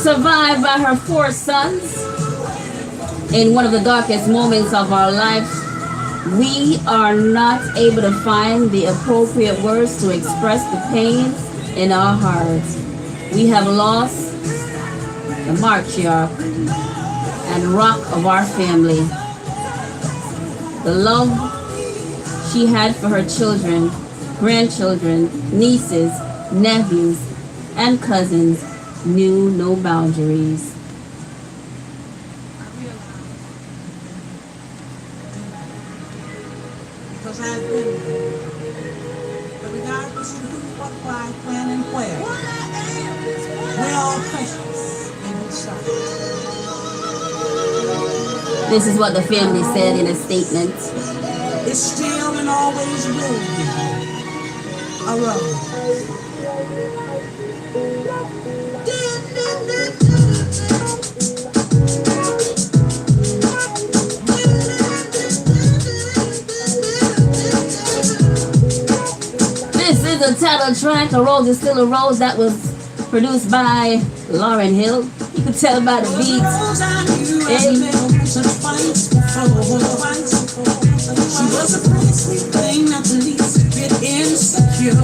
Survived by her 4 sons. In one of the darkest moments of our lives, we are not able to find the appropriate words to express the pain in our hearts. We have lost the matriarch and rock of our family. The love she had for her children, grandchildren, nieces, nephews, and cousins knew no boundaries. Because I've been there. But regardless of who, what, why, when, and where, we're all precious in His sight. This is what the family said in a statement. It's still and always will be a road. This is a title track, A Rose is Still a Rose, that was produced by Lauryn Hill. You can tell by the beats. Hey. She was a pretty sweet thing, not the least bit insecure.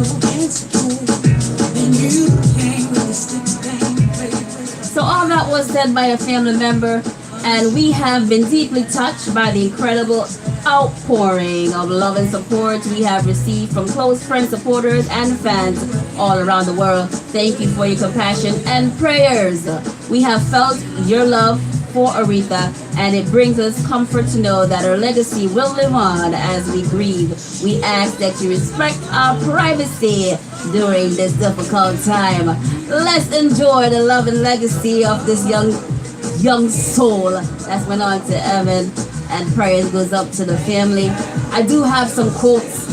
And you came with a stick thing, baby. So all that was said by a family member, and we have been deeply touched by the incredible outpouring of love and support we have received from close friends, supporters, and fans all around the world. Thank you for your compassion and prayers. We have felt your love for Aretha, and it brings us comfort to know that her legacy will live on as we grieve. We ask that you respect our privacy during this difficult time. Let's enjoy the love and legacy of this young soul that's went on to heaven, and prayers goes up to the family. I do have some quotes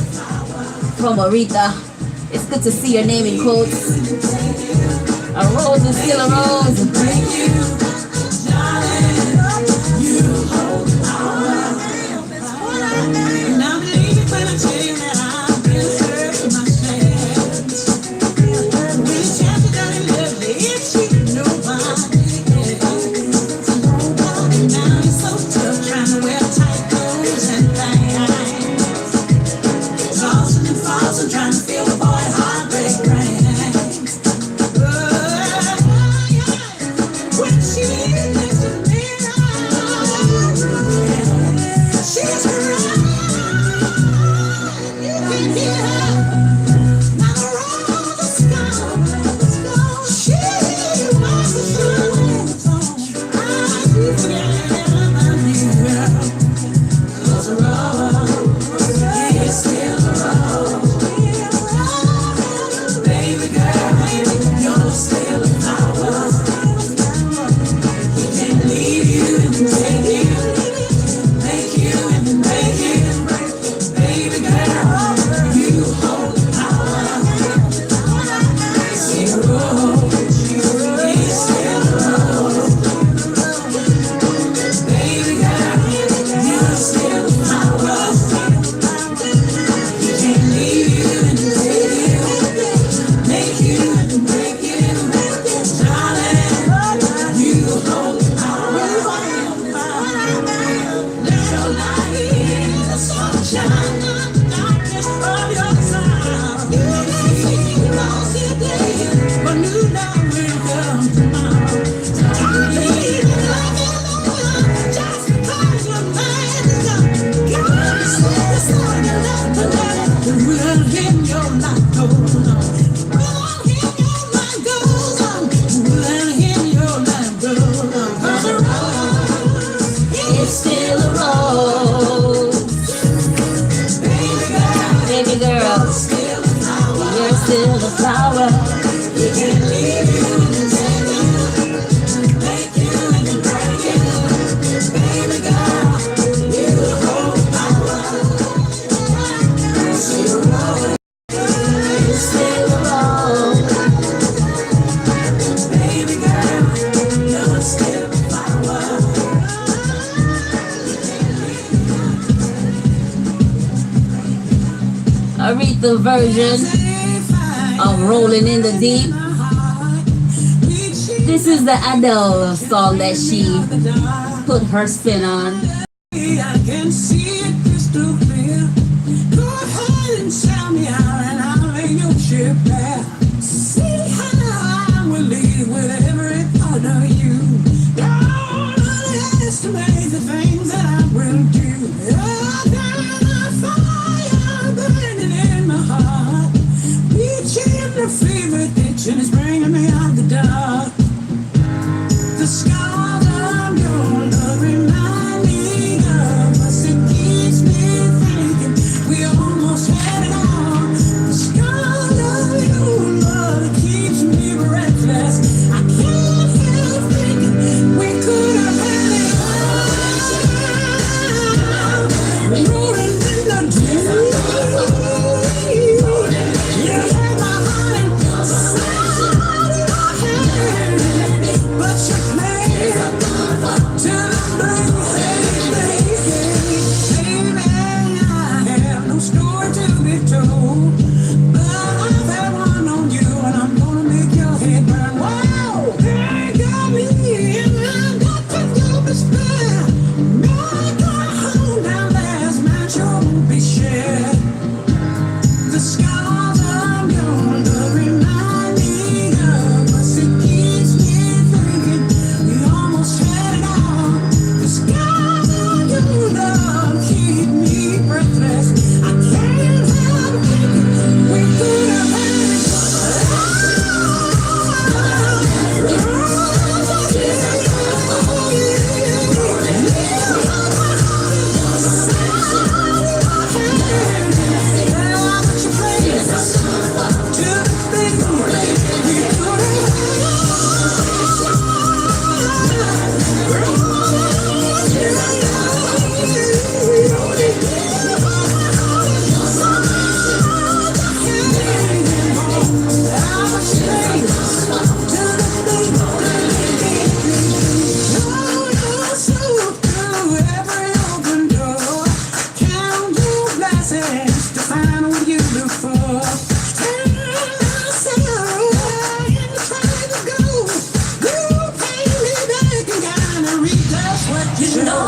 from Aretha. It's good to see your name in quotes. A rose is still a rose. Now believe it when I tell you that I've been hurt myself. Really chances that it lovely if she nobody. Now it's so tough trying to wear tight clothes and things. Tossing and falling, trying to feel the boy heartbreak brings. When she next to me, she's right. You can hear her. Now the rose is gone. She was the sun. I do forget about you, girl. 'Cause a rose is still a rose. Baby girl, you're still a flower. He can't leave you and take you. Make you and make you. Baby girl, you hold the power. See a rose, is still a rose. Baby girl, you're still a flower. He can't leave you and take you. Make you and make you. Darling, you hold the power. Let your light be the sunshine, darkness from your side. You lost today, but new now will come tomorrow. Believe in love alone, just because your man is gone. God is the sun and love the light. Will in your life goes on. Will in your life goes on. Will in your life goes on. 'Cause a rose It's still a rose. Baby girl, still a flower. you're still a flower. You can't leave you and take you. Make you and break you. Baby girl, you hold power. See a rose. It's still a rose. Baby girl, you're still a flower. Aretha version of Rolling in the Deep. This is the Adele song that she put her spin on. I can see it crystal clear. Go ahead and tell me how, and I'll lay your ship there. See how I will leave with every part of you. All of this amazing things that I will do. Oh, there's a fire burning in my heart, reaching the fever pitch and it's bringing me out the dark. The scars of your love remind me of us. It keeps me thinking we almost had it all. The scars of your love keeps me breathless. I can't help thinking we could have had it all. Rolling in the deep. You had my heart inside your hand, but you played to the baby. I have no story to be told, but I've had one on you, and I'm gonna make your head burn. Wow, they got me, and I got to go despair. Make a home down there's man sure won't be shared. The scars of your love remind me of us. It keeps me thinking we almost had it all. The scars of your love keep me breathless. I can't help thinking we could have had it to find what you look for. Turn myself and try to go. You pay me back and kinda read just what you know.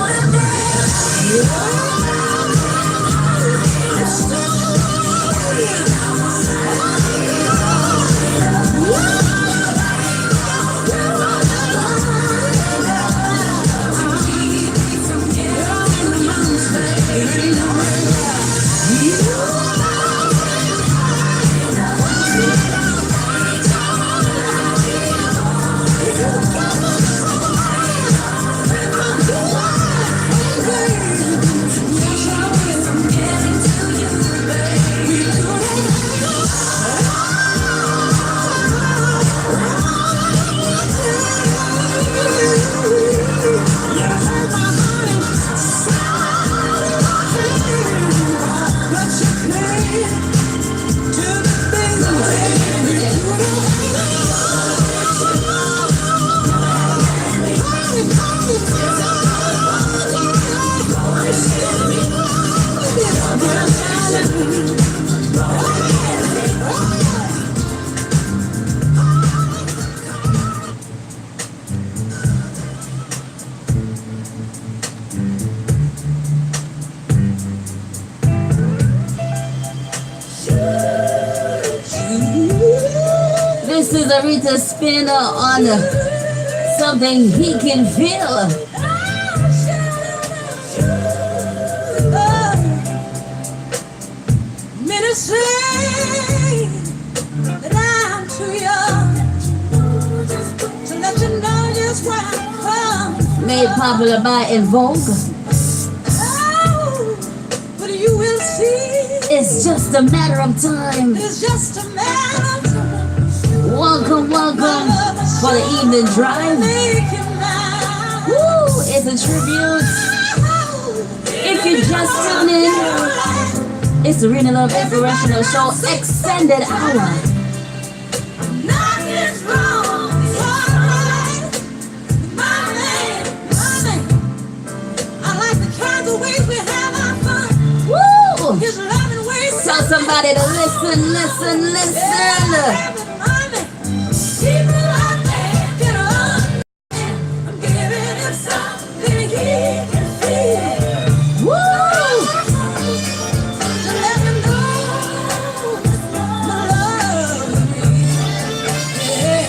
This is Aretha Spinner on something he can feel. Many say that I'm too young to let you know just where I'm from. Made popular by En Vogue. Oh, but you will see. It's just a matter of time. It's just a matter of time. Welcome, welcome for the evening drive. Woo! It's a tribute. If you just tune in, it's the Renielove Inspirational Show extended hour. Nothing's wrong. It's alright. My man. I like the kinds of ways we have our fun. Woo! His loving ways. Tell somebody to listen, listen, listen. People out there, get on. I'm giving him something he can feel. Woo! To let him know my love with me. Yeah,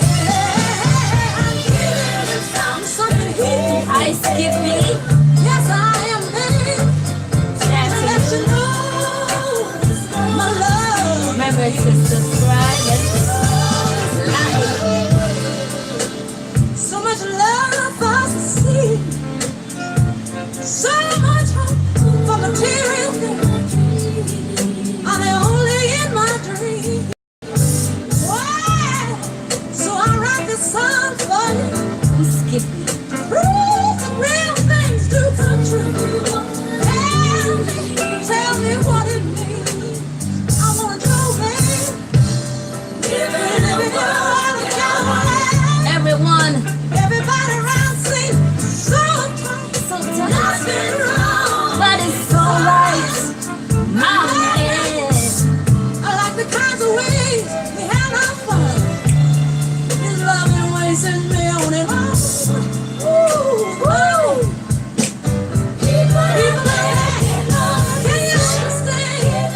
I'm giving him something he can Hi, Skippy. So much hope for material things are they only in my dreams. Why? So I write this song for you. Skip it. Prove that real things do come true. Tell me what it means. I wanna know, babe. Everyone. Everybody around seems so tight. So tight. Nothing wrong. But it's so right. My head. I like the kinds of ways we had our fun. His loving ways sends me on and on. Ooh, ooh. People can you understand?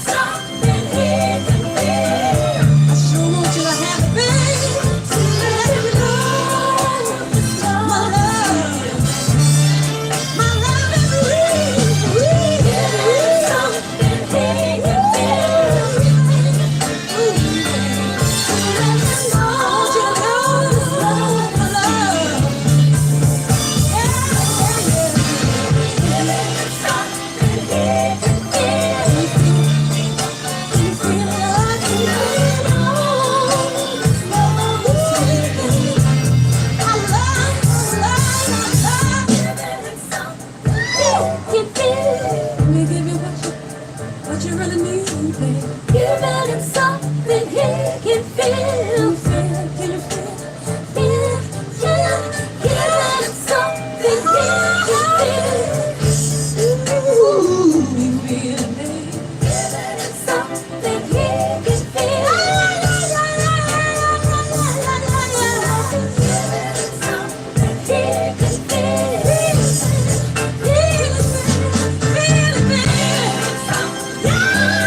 Something he can feel. I sure want you to have it, babe. Let me know my love is real. Something he can feel. I want you to know my love. What you really need, babe. Giving him something he can feel. Can you feel? Feel, feel. Giving him something he can feel. Ooh, you feel it, babe. Giving him something he can feel. Giving him something he can feel. Feel it, babe.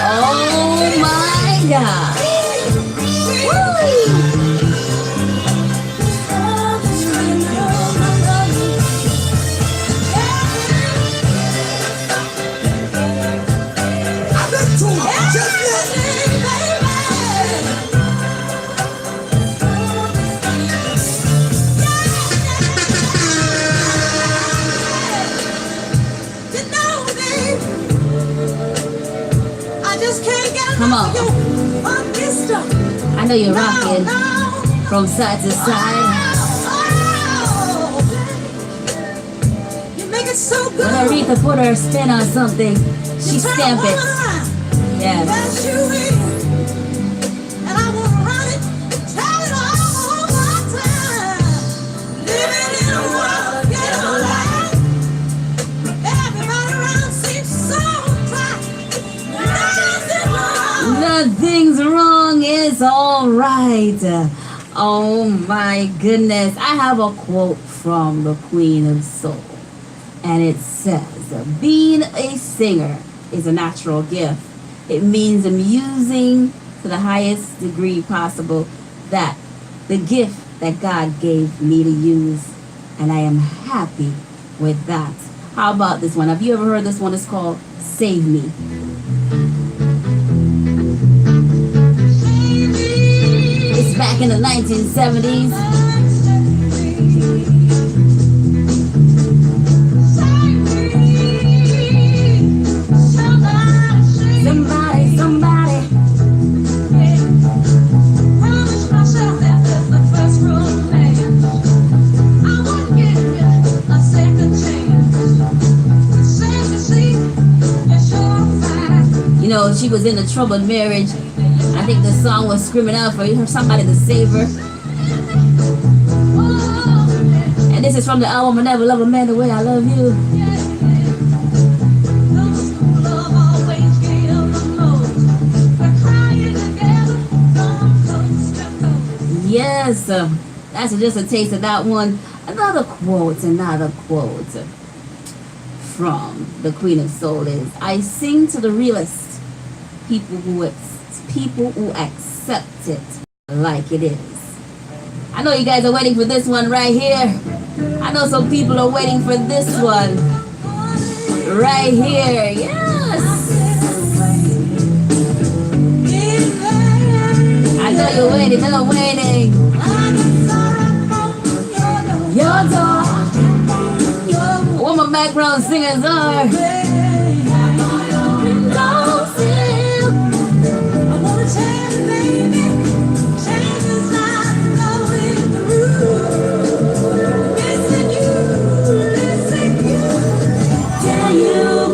Oh my God. I've been too much. Just I just can't get Come enough on. of you. Funky stuff. I know you're No, rocking no. from side to side. Oh, you make it so good. When Aretha put her spin on something, she You turn stamp a it. woman around. Yes. That's you in. And I wanna run it, tell it all my time. Living in a world, get a life. Everybody around seems so tight. Nothing wrong. Nothing's wrong, it's all right. Oh my goodness. I have a quote from the Queen of Soul. And it says, being a singer is a natural gift. It means amusing to the highest degree possible, that the gift that God gave me to use. And I am happy with that. How about this one? Have you ever heard this one? It's called Save Me. It's back in the 1970s. Somebody, somebody. Promise myself that the first romance I would give you a second chance. Sad to see you're sure fine. You know, she was in a troubled marriage. I think the song was screaming out for somebody to save her. And this is from the album I Never Love a Man the Way I Love You. Those who love always give the most. We're crying together from coast to coast. Yes, that's just a taste of that one. Another quote from the Queen of Soul is, I sing to the realist, people who accept it like it is. I know you guys are waiting for this one right here. I know some people are waiting for this one right here. Yes. I know you're waiting. They're waiting. Your door. One more background singers are.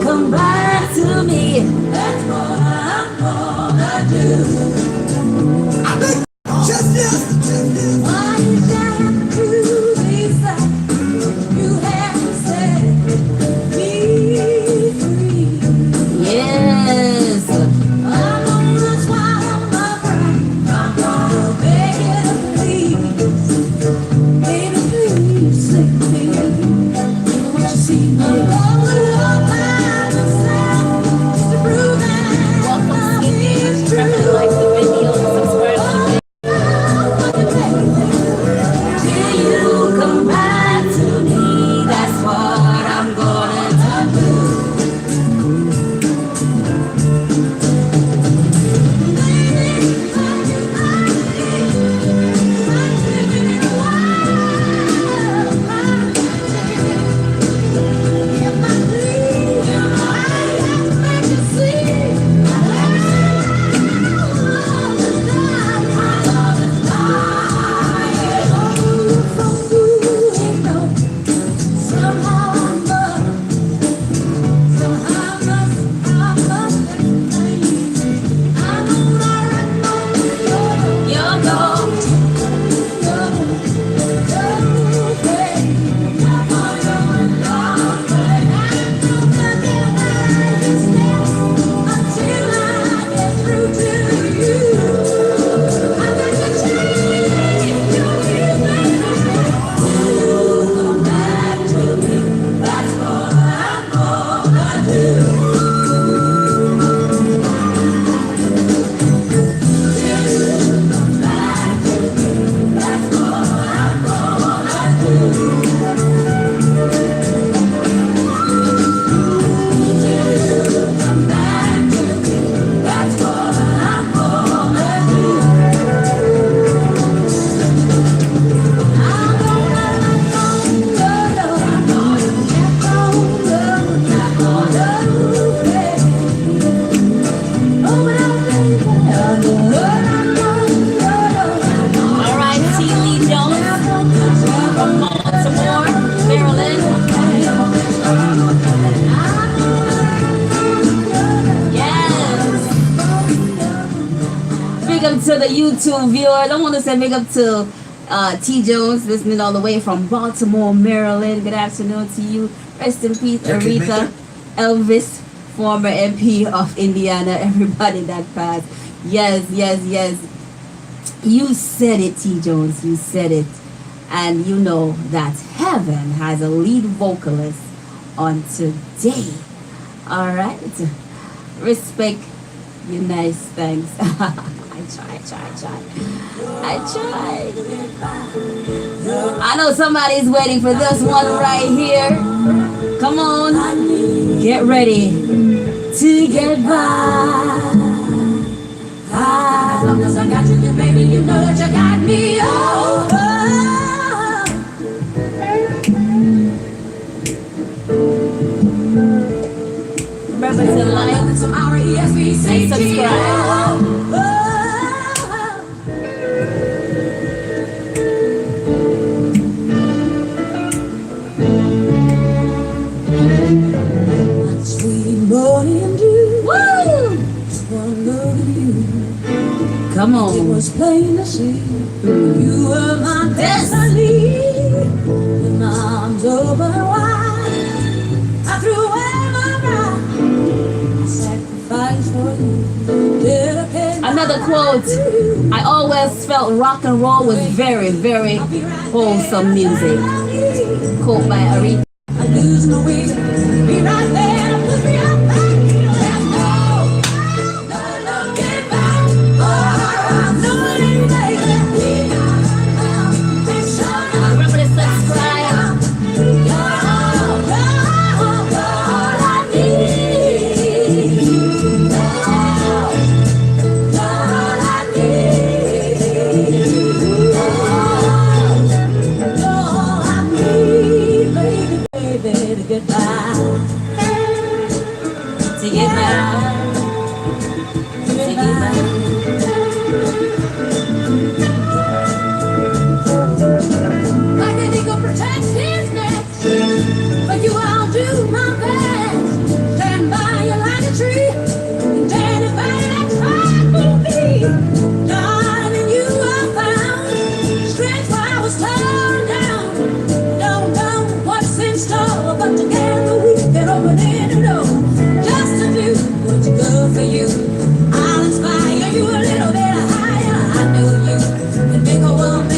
Come back to me. That's what I'm gonna do. Just yes. Why you have to be sad? You have to set me free. Yes. I'm gonna swallow my pride. I'm gonna beg you to please, baby, please save me. You know what you see? I'm gonna walk by the side to prove that love is true. Like the video, subscribe. Till you come back to me, that's what I'm gonna do. All right, T. Lee Jones from Baltimore, Maryland. Yes. Big up to the YouTube viewers. I want to say big up to T. Jones, listening all the way from Baltimore, Maryland. Good afternoon to you. Rest in peace, Aretha, Elvis, former MP of Indiana. Everybody that passed. Yes, yes, yes. You said it, T. Jones. You said it. And you know that heaven has a lead vocalist on today. All right. Respect your nice thanks. I tried. I know somebody's waiting for this one right here. Come on. Get ready to get by. As long as I got you, baby, you know that you got me over. Remember to like and subscribe. Sweet morning dew. Woo! Just one look at you. Come It on. was plain to see you were my destiny. With my arms open wide, I threw away my pride. I sacrificed for you. Dedicated Another quote. I always felt rock and roll was very, very wholesome music. Quote by Aretha. I lose my way. Be right there to put me up back. There's no looking back. Oh, no, baby. Remember to subscribe. You're all I need. All I need. All I need, baby, to get by. To get by. To get by. Like an eagle protects his nest, but you I'll do my best. Stand by you like a tree, and anybody that tries will be. Darling, in you I found strength while I was torn down. Don't know what's in store, but together we can open the door. Just to do what's good for you. I'll inspire you a little bit higher. I know you can make a woman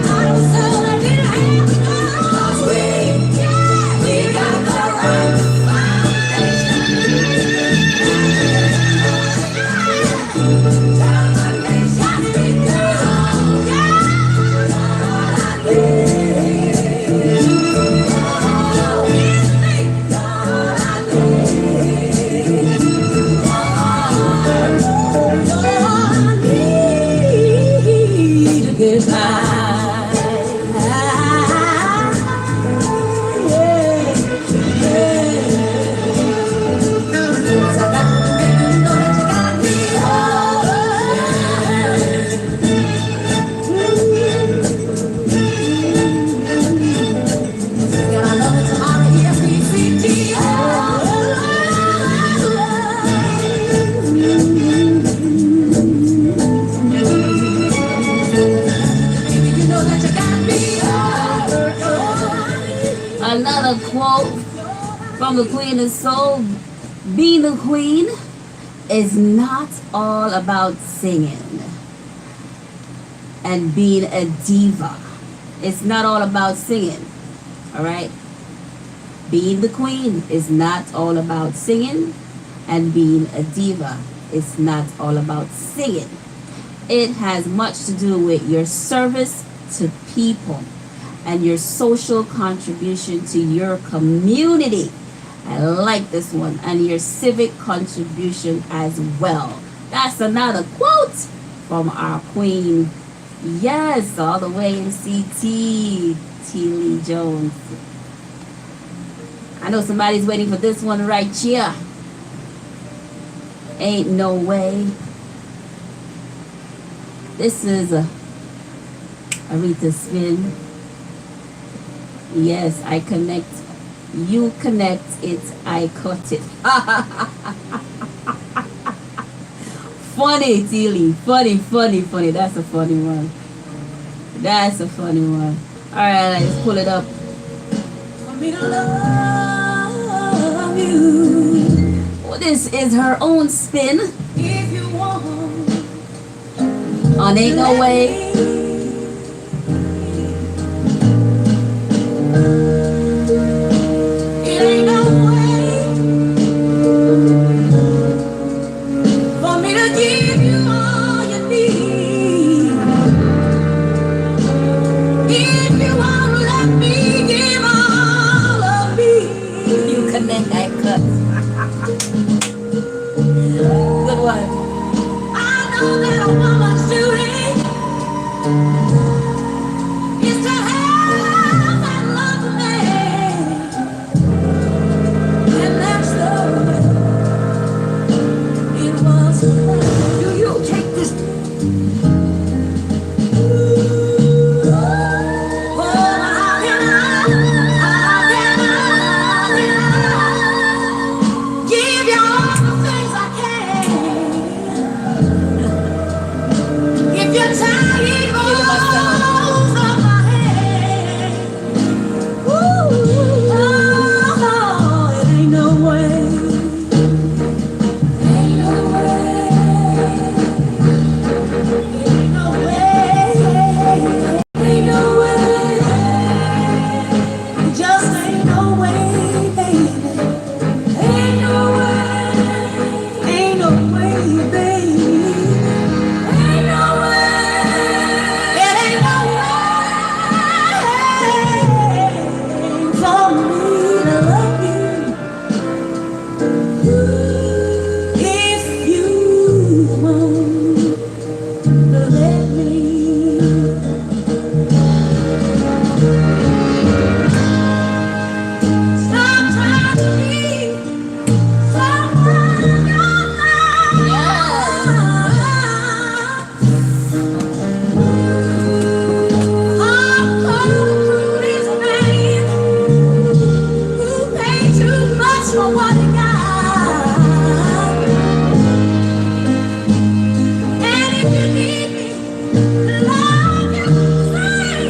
out of soul that didn't have to go. 'Cause we got the right Another quote from the Queen of Soul: being the queen is not all about singing and being a diva. It's not all about singing. All right? Being the queen is not all about singing, and being a diva is not all about singing. It has much to do with your service to people and your social contribution to your community. I like this one. And your civic contribution as well. That's another quote from our queen. Yes, all the way in CT, T. Lee Jones. I know somebody's waiting for this one right here. Ain't no way. This is Aretha Spin. Yes, I connect. You connect it, I cut it. Funny, Tilly. Funny, funny, funny. That's a funny one. That's a funny one. Alright, let's pull it up. for me to love you. Well, this is her own spin If you want, on Ain't No Way. it ain't no way for me to give you all you need. If you want to let me give all of me, You connect, I cut. Good one. I know that a woman's duty is to have that love man, and that's the way it was. Do you take this? Oh, how can I give you all the things I can? If you're tired, rolls off my head. Ooh, oh, it ain't no way. what he got. And if you need me, love you, say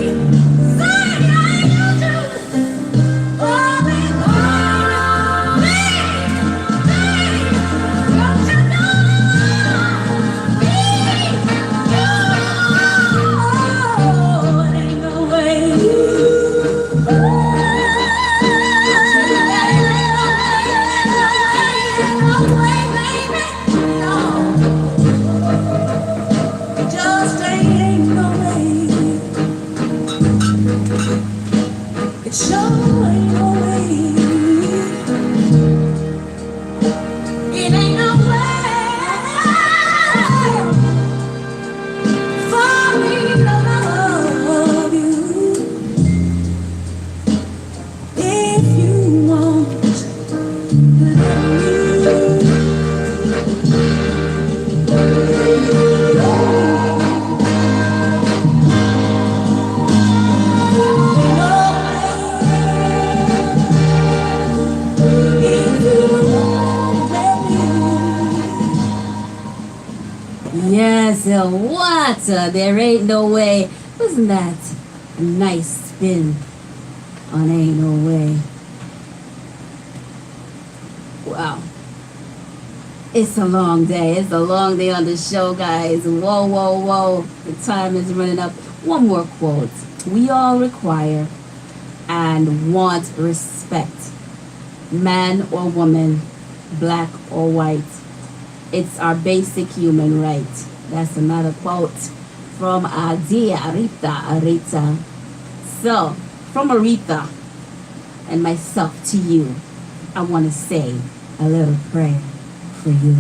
you do. Oh, me, don't you know? Oh, it ain't no way. It sure ain't no way. It ain't no way for me to love you if you want. Yes, what? There ain't no way. Wasn't that a nice spin on Ain't No Way? Wow. It's a long day. It's a long day on the show, guys. Whoa, whoa, whoa. The time is running up. One more quote. We all require and want respect. Man or woman, black or white. It's our basic human right. That's another quote from dear Arita. So, from Aretha and myself to you, I want to say a little prayer for you.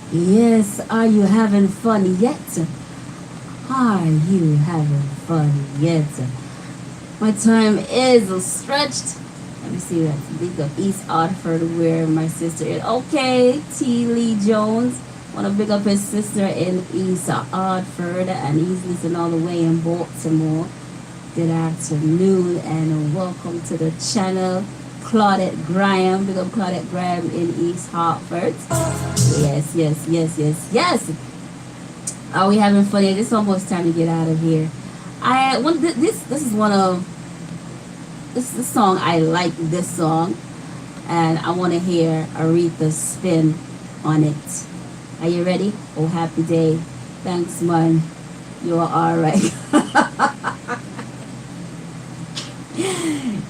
Yes, are you having fun yet? Are you having fun yet? My time is stretched. Let me see that. Big up East Otford where my sister is. Okay, T. Lee Jones. Want to big up his sister in East Otford, and he's listening all the way in Baltimore. Good afternoon and welcome to the channel. Claudette Graham. Big up Claudette Graham in East Hartford. Yes, yes, yes, yes, yes. Are we having fun? It's almost time to get out of here. This is one of this is the song I like this song, and I want to hear Aretha spin on it. Are you ready? Oh, happy day. Thanks, man. You are all right.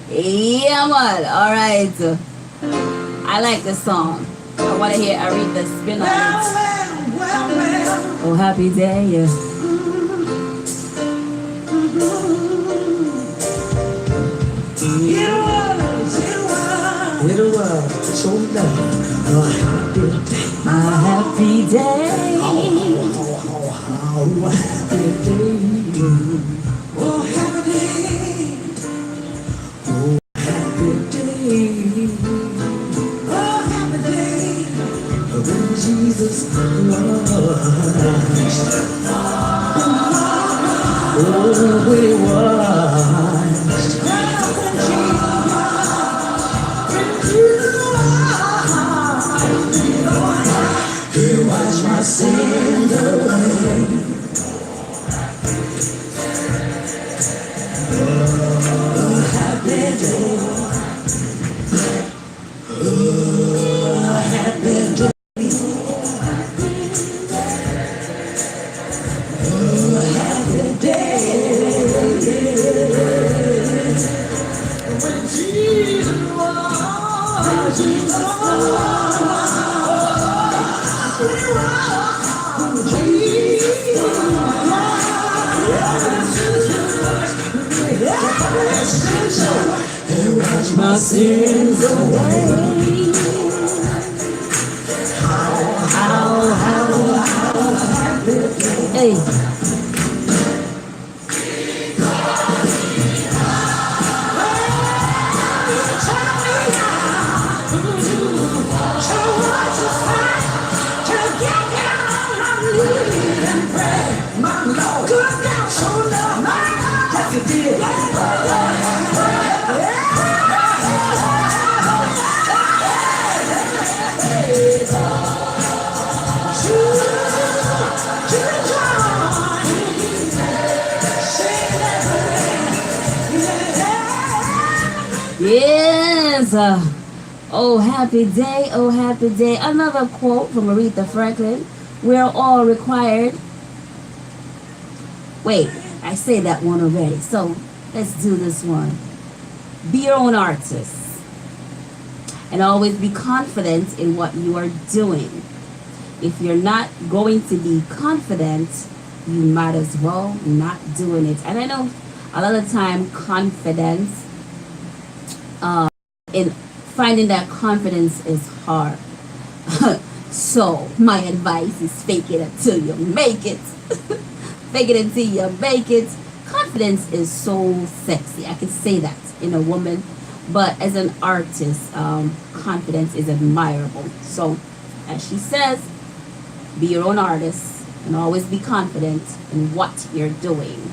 Yeah, man. All right. I like the song. I want to hear Aretha spin on it. Oh, happy day. Yeah. Little world, so love, a happy day. My happy day. Oh, happy day. Oh, happy day. Oh, happy day. When Jesus washed. Oh, we washed. He washed my sins away. Oh, happy day. Oh, happy day. Oh, happy day. When Jesus was, Jesus was. My sins away. How Hey. Yes. Oh, happy day. Oh, happy day. Another quote from Aretha Franklin. We're all required. Wait, I say that one already. So let's do this one. Be your own artist. And always be confident in what you are doing. If you're not going to be confident, you might as well not doing it. And I know a lot of time confidence, in finding that confidence is hard. So my advice is fake it until you make it. Fake it until you make it. Confidence is so sexy. I can say that in a woman, but as an artist, confidence is admirable. So, as she says, be your own artist and always be confident in what you're doing.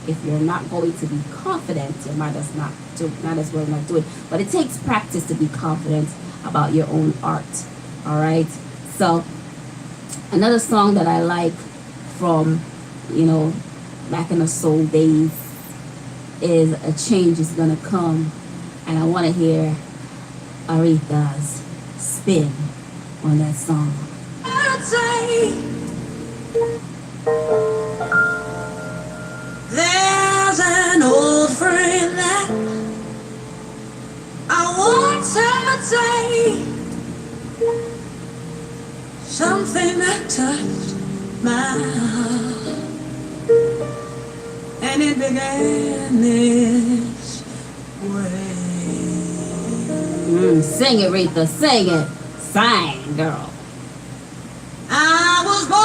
If you're not going to be confident, you might as well not do it. But it takes practice to be confident about your own art. All right. So, another song that I like from, back in the soul days is "A Change Is Gonna Come," and I want to hear Aretha's spin on that song. There's an old friend that I want to say, something that touched my heart, and it began this way. Sing it, Aretha, sing it. Sing, girl. I was born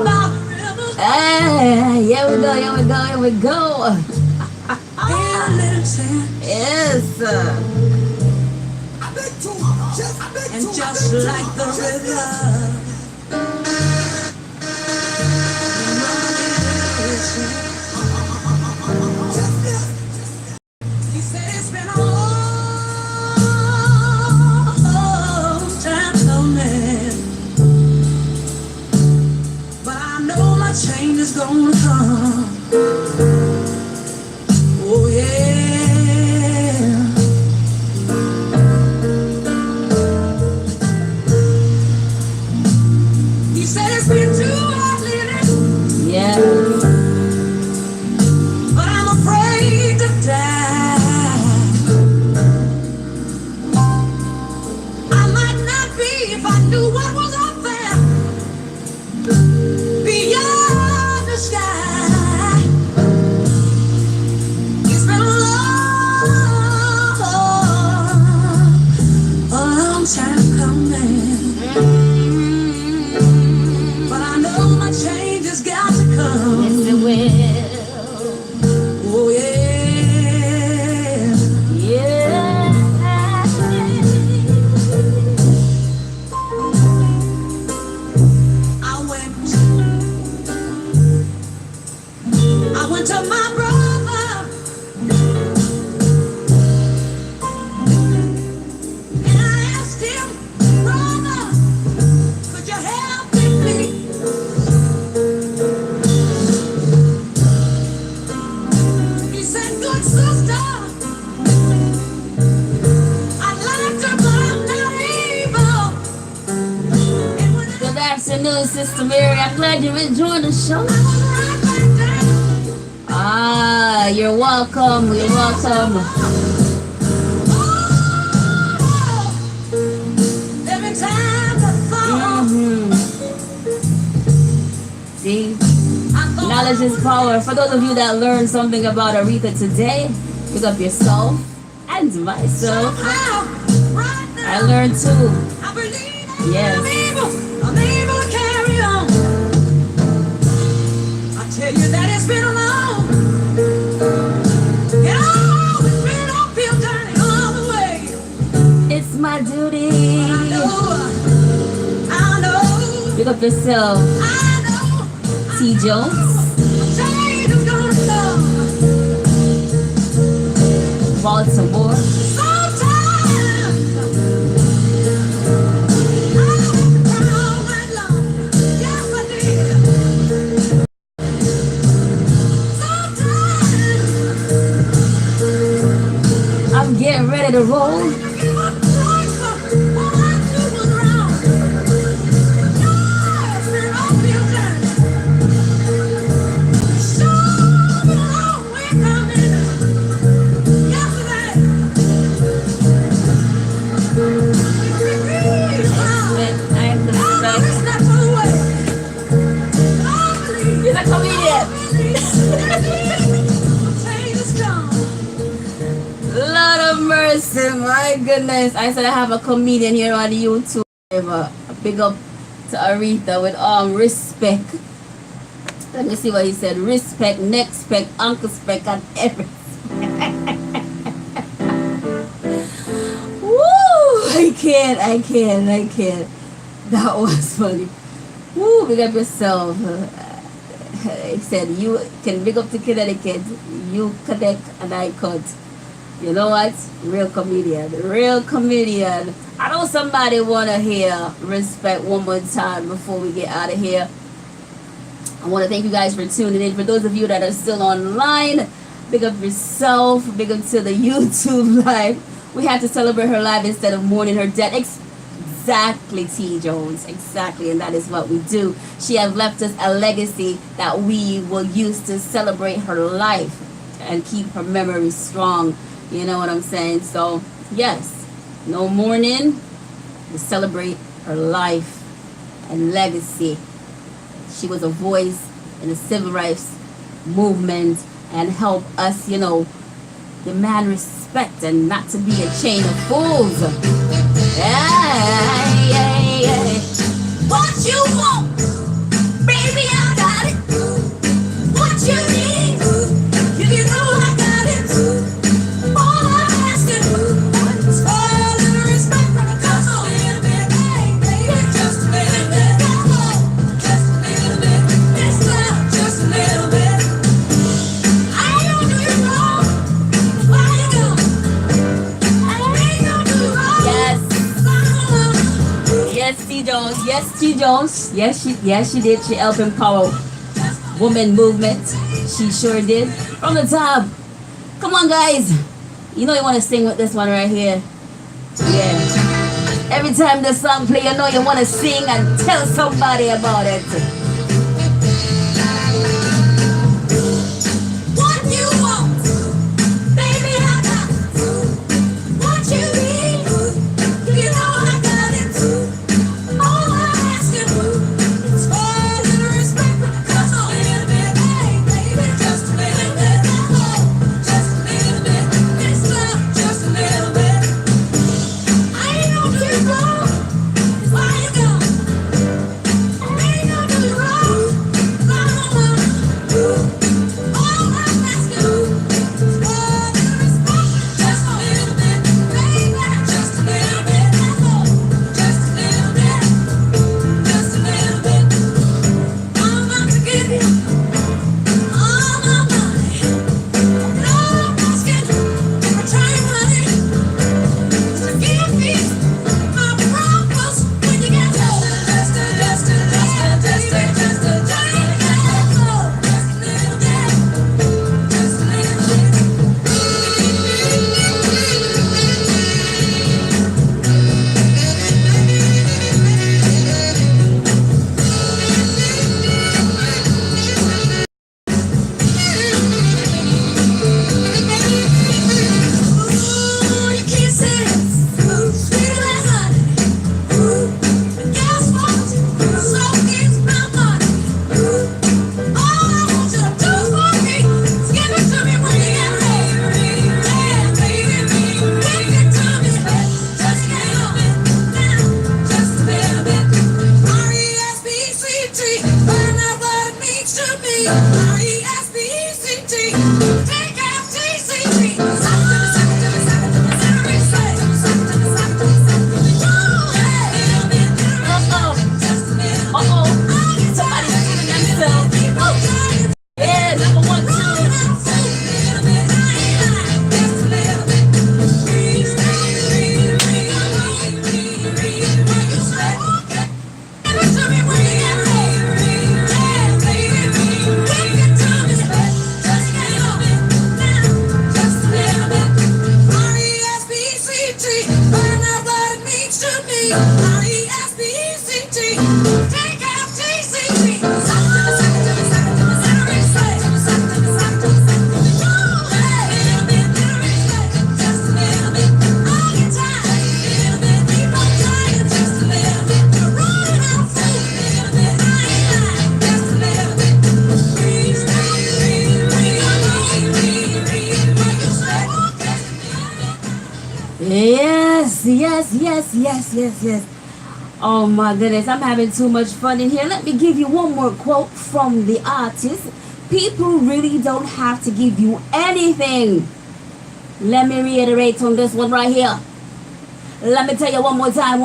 by the river. Hey, here we go, here we go, here we go. In a little town. Yes. And just like the river, he said it's been a long time coming, but I know my change is gonna come. Oh yeah. He said it's been too hard living, Yes. but I'm afraid to die. I might not be if I knew what was up there beyond the sky. It's been a long time coming, but I know my change has got to come. Yes, it will. Oh yeah. Yeah. I went to my brother and I asked him, brother, could you help me please? He said, good sister, I'd like to, but I'm not able. And when Good afternoon, Sister Mary. I'm glad you enjoyed the show. I was right back there. Ah, you're welcome. You're welcome. Every time I thought, See, I thought knowledge is power. For those of you that learned something about Aretha today, pick up yourself and myself. somehow, right I now, learned too. I believe Yes. I'm able to carry on. I tell you that it's been a long, it's been uphill journey all the way. It's my duty. I know, Pick up yourself, I know, T. Jones, change is gonna come. Baltimore. Sometimes I'm getting ready to roll. I am the You're a comedian. Lord of mercy, my goodness. I said I have a comedian here on YouTube. A big up to Aretha with respect. Let me see what he said. Respect, neck spec, uncle spec, and everything. Woo! I can't. That was funny. Woo! Big up yourself. He said you can big up to Connecticut. You connect and I cut. You know what? Real comedian. I know somebody want to hear respect one more time before we get out of here. I want to thank you guys for tuning in. For those of you that are still online, big up yourself. Big up to the YouTube live. We have to celebrate her life instead of mourning her death. Exactly, T. Jones. Exactly. And that is what we do. She has left us a legacy that we will use to celebrate her life and keep her memory strong. You know what I'm saying? So, yes, no mourning. We celebrate her life and legacy. She was a voice in the civil rights movement and helped us, demand respect and not to be a chain of fools. Yeah. Yes, T Jones. Yes, T Jones. Yes, she did. She helped empower women movement. She sure did. From the top. Come on, guys. You know you want to sing with this one right here. Yeah. Every time the song play, you know you want to sing and tell somebody about it. What you want, baby, I got it. What you need, you know I got it. All I'm asking is for a little respect, just a little bit, hey, baby, just a little bit, just a little bit, this love, just a little bit. I ain't gonna do you wrong, why you go? I ain't gonna do you wrong, why you go? Yes. Oh my goodness, I'm having too much fun in here. Let me give you one more quote from the artist. People really don't have to give you anything. Let me reiterate on this one right here. Let me tell you one more time.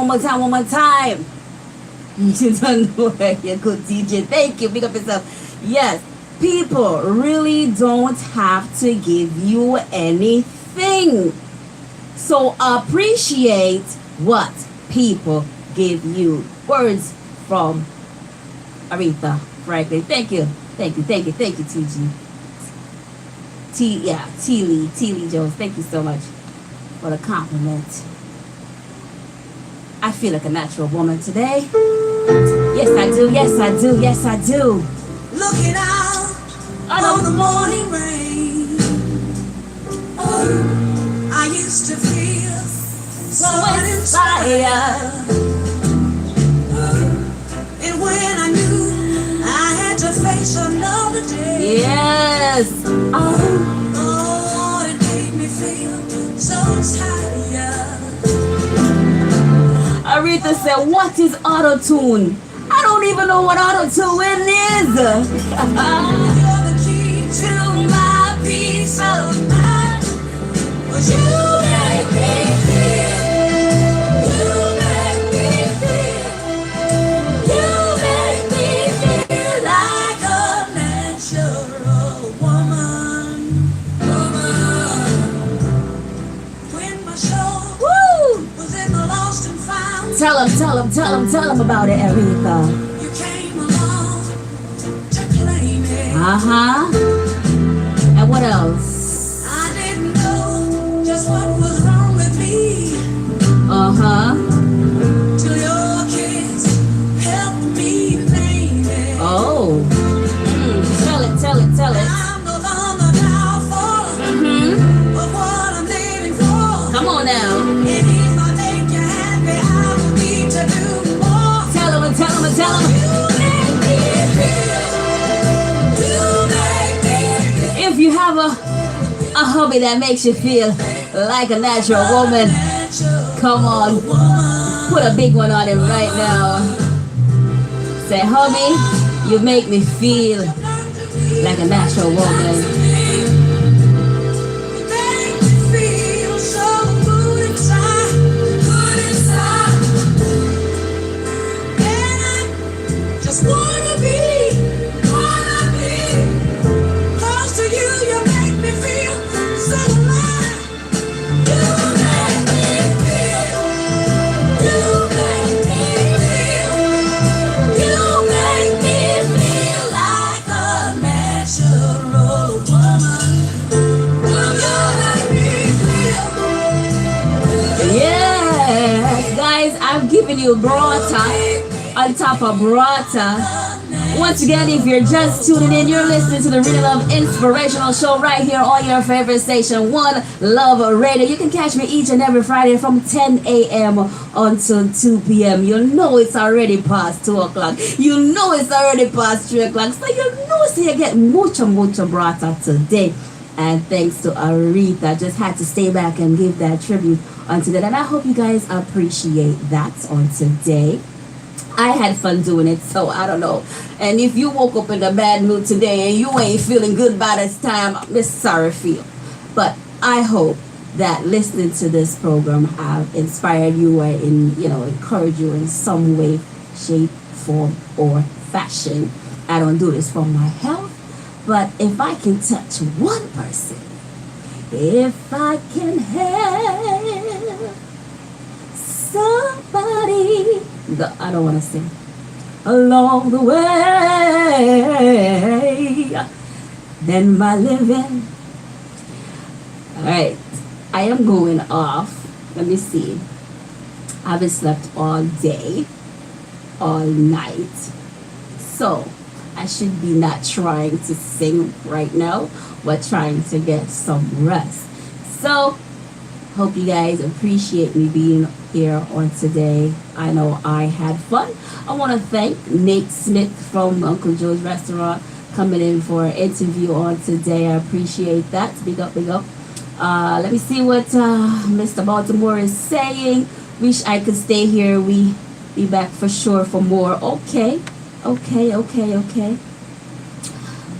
You don't know where you're good, DJ. Thank you. Big up yourself. Yes, people really don't have to give you anything. So appreciate what people give you. Words from Aretha Franklin. Thank you, TG. T. Lee Jones. Thank you so much for the compliment. I feel like a natural woman today. Yes, I do. Looking out on the morning rain. Oh, I used to feel so inspired. And when I knew I had to face another day. Yes. Oh, it made me feel so tired. Aretha said, what is auto-tune? I don't even know what auto-tune is. You're the key to my peace of mind. But you make me feel. Like a natural woman. When my soul was in the lost and found. Tell them about it, Aretha. You came along to claim it. Uh-huh. And what else? I didn't know just what was wrong with me Uh-huh. till your kiss helped me name it. Oh. Tell it. I'm no longer doubtful Mm-hmm. of what I'm living for. Come on now. And if I make you happy, I will need to do more. Tell them. You make me feel. You make me feel. If you have a hobby that makes you feel like a natural woman, come on. Put a big one on it right now. Say, hobby, you make me feel like a natural woman. Make me feel so good inside. And I just wanna be close to you. You make me feel so alive. You make me feel. You make me feel. You make me feel like a natural woman. You make me feel. Yes, guys, I'm giving you brata on top of brata. Once again, if you're just tuning in, you're listening to the Renielove Inspirational Show right here on your favorite station, One Love Radio. You can catch me each and every Friday from 10 a.m. until 2 p.m. You know it's already past 2 o'clock. You know it's already past 3 o'clock. So you know, so you get mucho brata today. And thanks to Aretha, just had to stay back and give that tribute on today. And I hope you guys appreciate that on today. I had fun doing it, so I don't know. And if you woke up in a bad mood today and you ain't feeling good by this time, I'm just sorry for you. But I hope that listening to this program have inspired you or encouraged you in some way, shape, form, or fashion. I don't do this for my health, but if I can touch one person, if I can help somebody, I don't want to sing, along the way, then my living. All right, I am going off. Let me see. I haven't slept all day, all night, so I should be not trying to sing right now, but trying to get some rest. So hope you guys appreciate me being here on today. I know I had fun. I want to thank Nate Smith from Uncle Joe's Restaurant coming in for an interview on today. I appreciate that. Big up. Let me see what Mr. Baltimore is saying. Wish I could stay here. We be back for sure for more. Okay. We're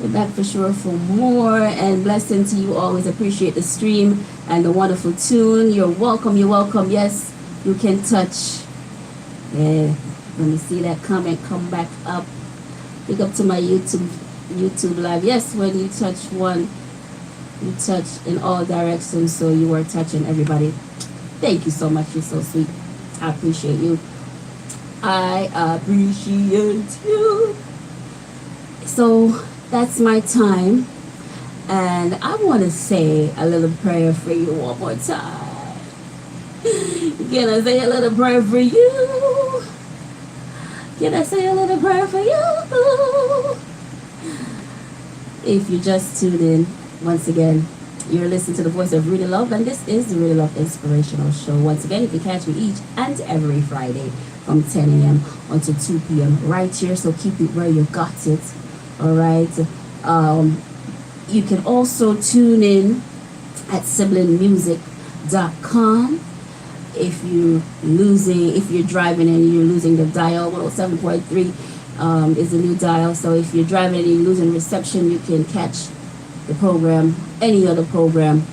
back for sure for more, and blessing to you. Always appreciate the stream and the wonderful tune. You're welcome. Yes, you can touch. Yeah, let me see that comment come back up. Big up to my YouTube live. Yes, when you touch one, you touch in all directions, so you are touching everybody. Thank you so much. You're so sweet. I appreciate you. I appreciate you. So that's my time, and I want to say a little prayer for you one more time. Can I say a little prayer for you? Can I say a little prayer for you? If you just tuned in, once again, you're listening to the voice of Renielove, and this is the Renielove Inspirational Show. Once again, you can catch me each and every Friday from 10 a.m. until 2 p.m. right here, so keep it where you got it. All right. You can also tune in at siblingmusic.com. If you're driving and you're losing the dial, 107.3 is the new dial. So if you're driving and you're losing reception, you can catch the program, any other program,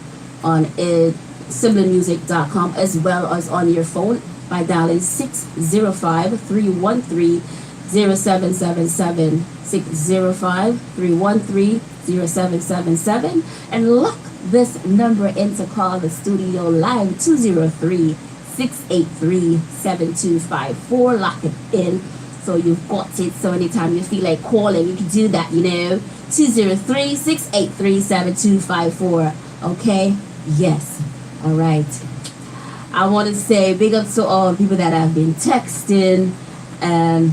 on siblingmusic.com, as well as on your phone by dialing 605-313-0777, 605-313-0777, and lock this number in to call the studio live, 203 683-7254. Lock it in so you've got it. So anytime you feel like calling, you can do that, 203-683-7254. Okay? Yes. All right. I want to say big up to all the people that have been texting and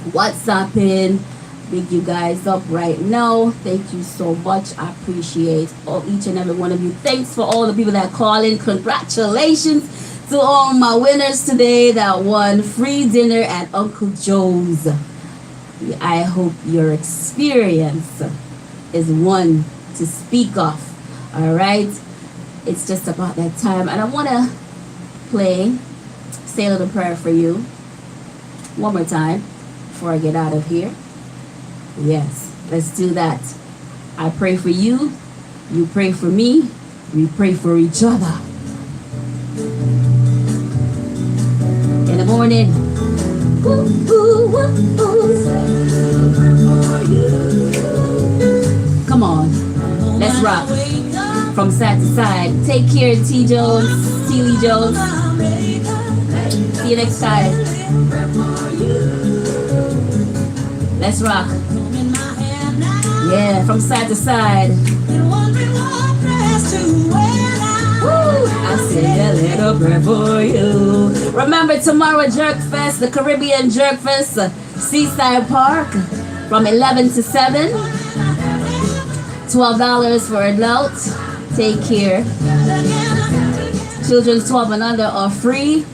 WhatsApping. Big you guys up right now. Thank you so much. I appreciate each and every one of you. Thanks for all the people that call in. Congratulations to all my winners today that won free dinner at Uncle Joe's. I hope your experience is one to speak of. All right? It's just about that time. And I want to say a little prayer for you one more time before I get out of here. Yes, let's do that. I pray for you. You pray for me. We pray for each other. In the morning. Ooh, ooh, ooh, ooh. Come on. Let's rock. From side to side. Take care, T. Jones, T. Lee Jones. See you next time. Let's rock. Yeah, from side to side. Woo! I said a little prayer for you. Remember tomorrow, Jerk Fest, the Caribbean Jerk Fest, Seaside Park, from 11 to 7. $12 for adults. Take care. Children 12 and under are free.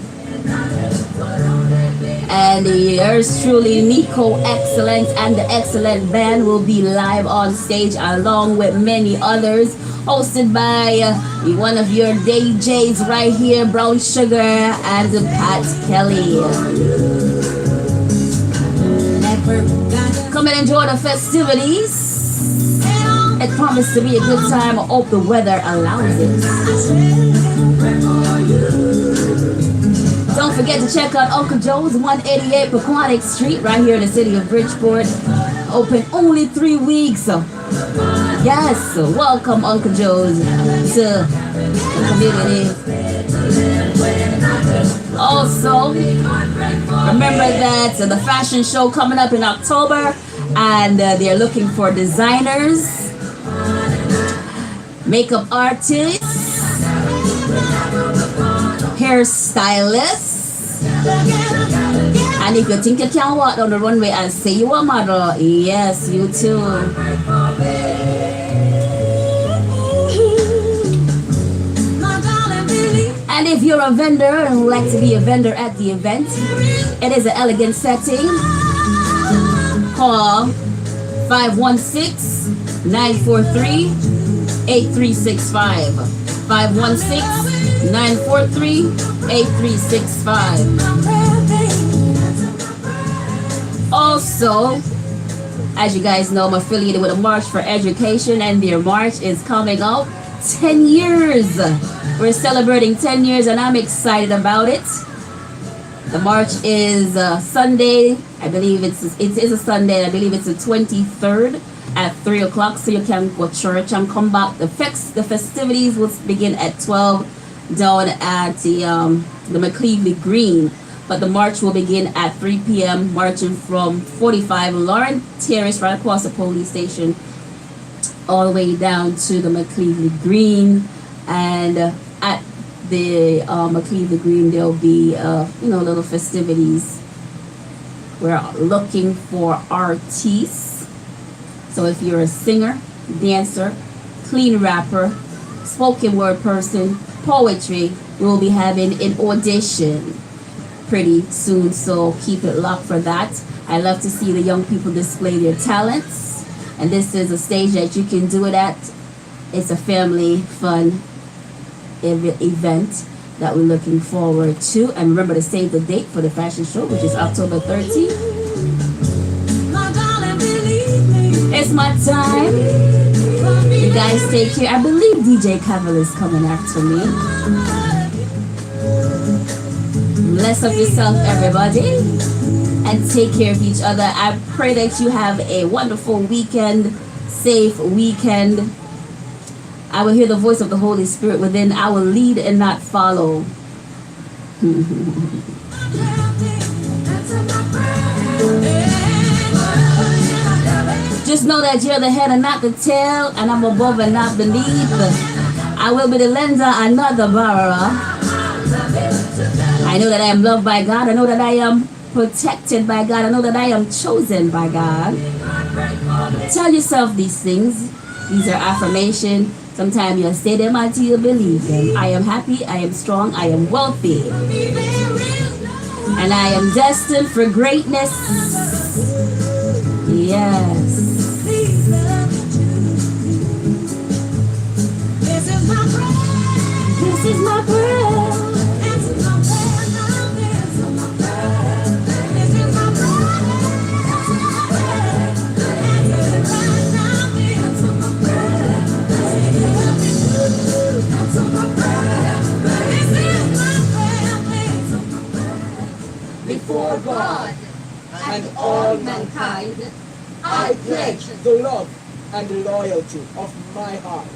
And yours truly, Nico Excellent and the Excellent Band will be live on stage along with many others, hosted by one of your DJs right here, Brown Sugar and Pat Kelly. Come and enjoy the festivities. It promised to be a good time. I hope the weather allows it. Don't forget to check out Uncle Joe's, 188 Pequannock Street, right here in the city of Bridgeport. Open only 3 weeks. Yes, welcome Uncle Joe's to the community. Also, remember that the fashion show coming up in October, and they're looking for designers, makeup artists, hairstylists. And if you think you can walk down the runway and say you a model, yes, you too. And if you're a vendor and would like to be a vendor at the event, it is an elegant setting. Call 516-943-8365. 516-943-8365. Also, as you guys know, I'm affiliated with a March for Education, and their March is coming up. 10 years. We're celebrating 10 years, and I'm excited about it. The march is Sunday. I believe it is a Sunday. I believe it's the 23rd at 3 o'clock, so you can go to church and come back. The festivities will begin at 12 down at the McCleavey Green, but the march will begin at 3 p.m. marching from 45 Lauren Terrace right across the police station all the way down to the McCleavey Green. And at the McCleavey Green, there'll be little festivities. We're looking for artists. So if you're a singer, dancer, clean rapper, spoken word person, poetry, we'll be having an audition pretty soon, so keep it locked for that. I love to see the young people display their talents, and this is a stage that you can do it at. It's a family fun event that we're looking forward to. And remember to save the date for the fashion show, which is October 13th. It's my time. You guys take care. I believe DJ Cavill is coming after me. Bless up yourself, everybody, and take care of each other. I pray that you have a wonderful weekend, safe weekend. I will hear the voice of the Holy Spirit within. I will lead and not follow. Just know that you're the head and not the tail, and I'm above and not beneath. I will be the lender and not the borrower. I know that I am loved by God. I know that I am protected by God. I know that I am chosen by God. Tell yourself these things. These are affirmation. Sometimes you'll say them until you believe them. I am happy. I am strong. I am wealthy. And I am destined for greatness. Yes. This is my prayer. This is my prayer. Before God and all mankind, I pledge the love and loyalty of my heart,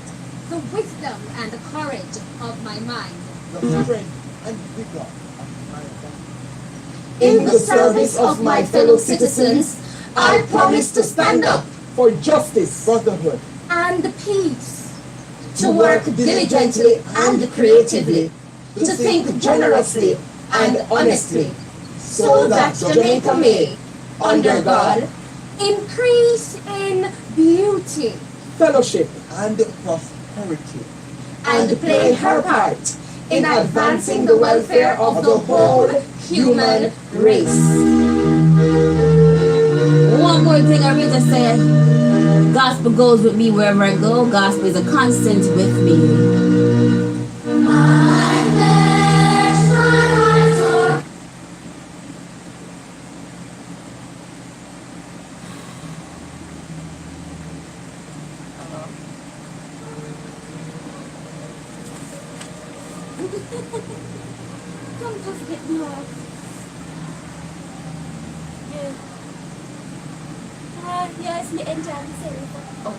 the wisdom and the courage of my mind, the strength and vigor of my body. In the service of my fellow citizens, I promise to stand up for justice, brotherhood, and peace, to work diligently and creatively, to think generously and honestly, so that Jamaica may, under God, increase in beauty, fellowship, and prosperity, and play her part in advancing the welfare of the whole human race. One more thing I really said. Gospel goes with me wherever I go. Gospel is a constant with me. Come just get more. Yes, me enjoy the series. Oh,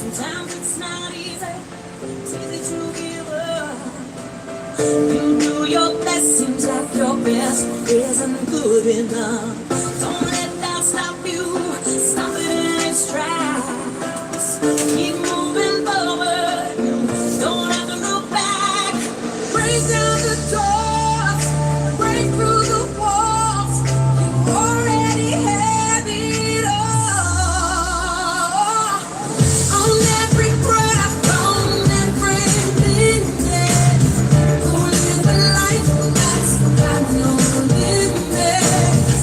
Sometimes it's not easy, it's easy to give up. You do your best, seems like your best isn't good enough. Don't let that stop you, stop it in its tracks. Keep moving forward, don't have to look back. Break down the doors, break through the walls. You already have it all. On every breath, on every minute, go live a life that's got no limits.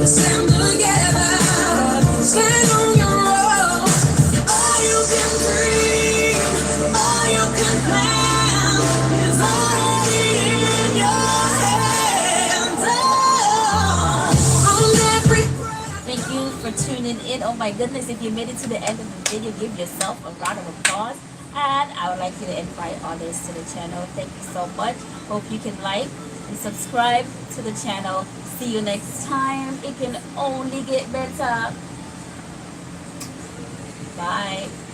stand together, stand on your own. All you can dream, all you can plan is already in your hands. Oh, on every Thank you for tuning in. Oh my goodness, if you made it to the end of the video, give yourself a round of applause. And I would like you to invite others to the channel. Thank you so much. Hope you can like and subscribe to the channel. See you next time. It can only get better. Bye.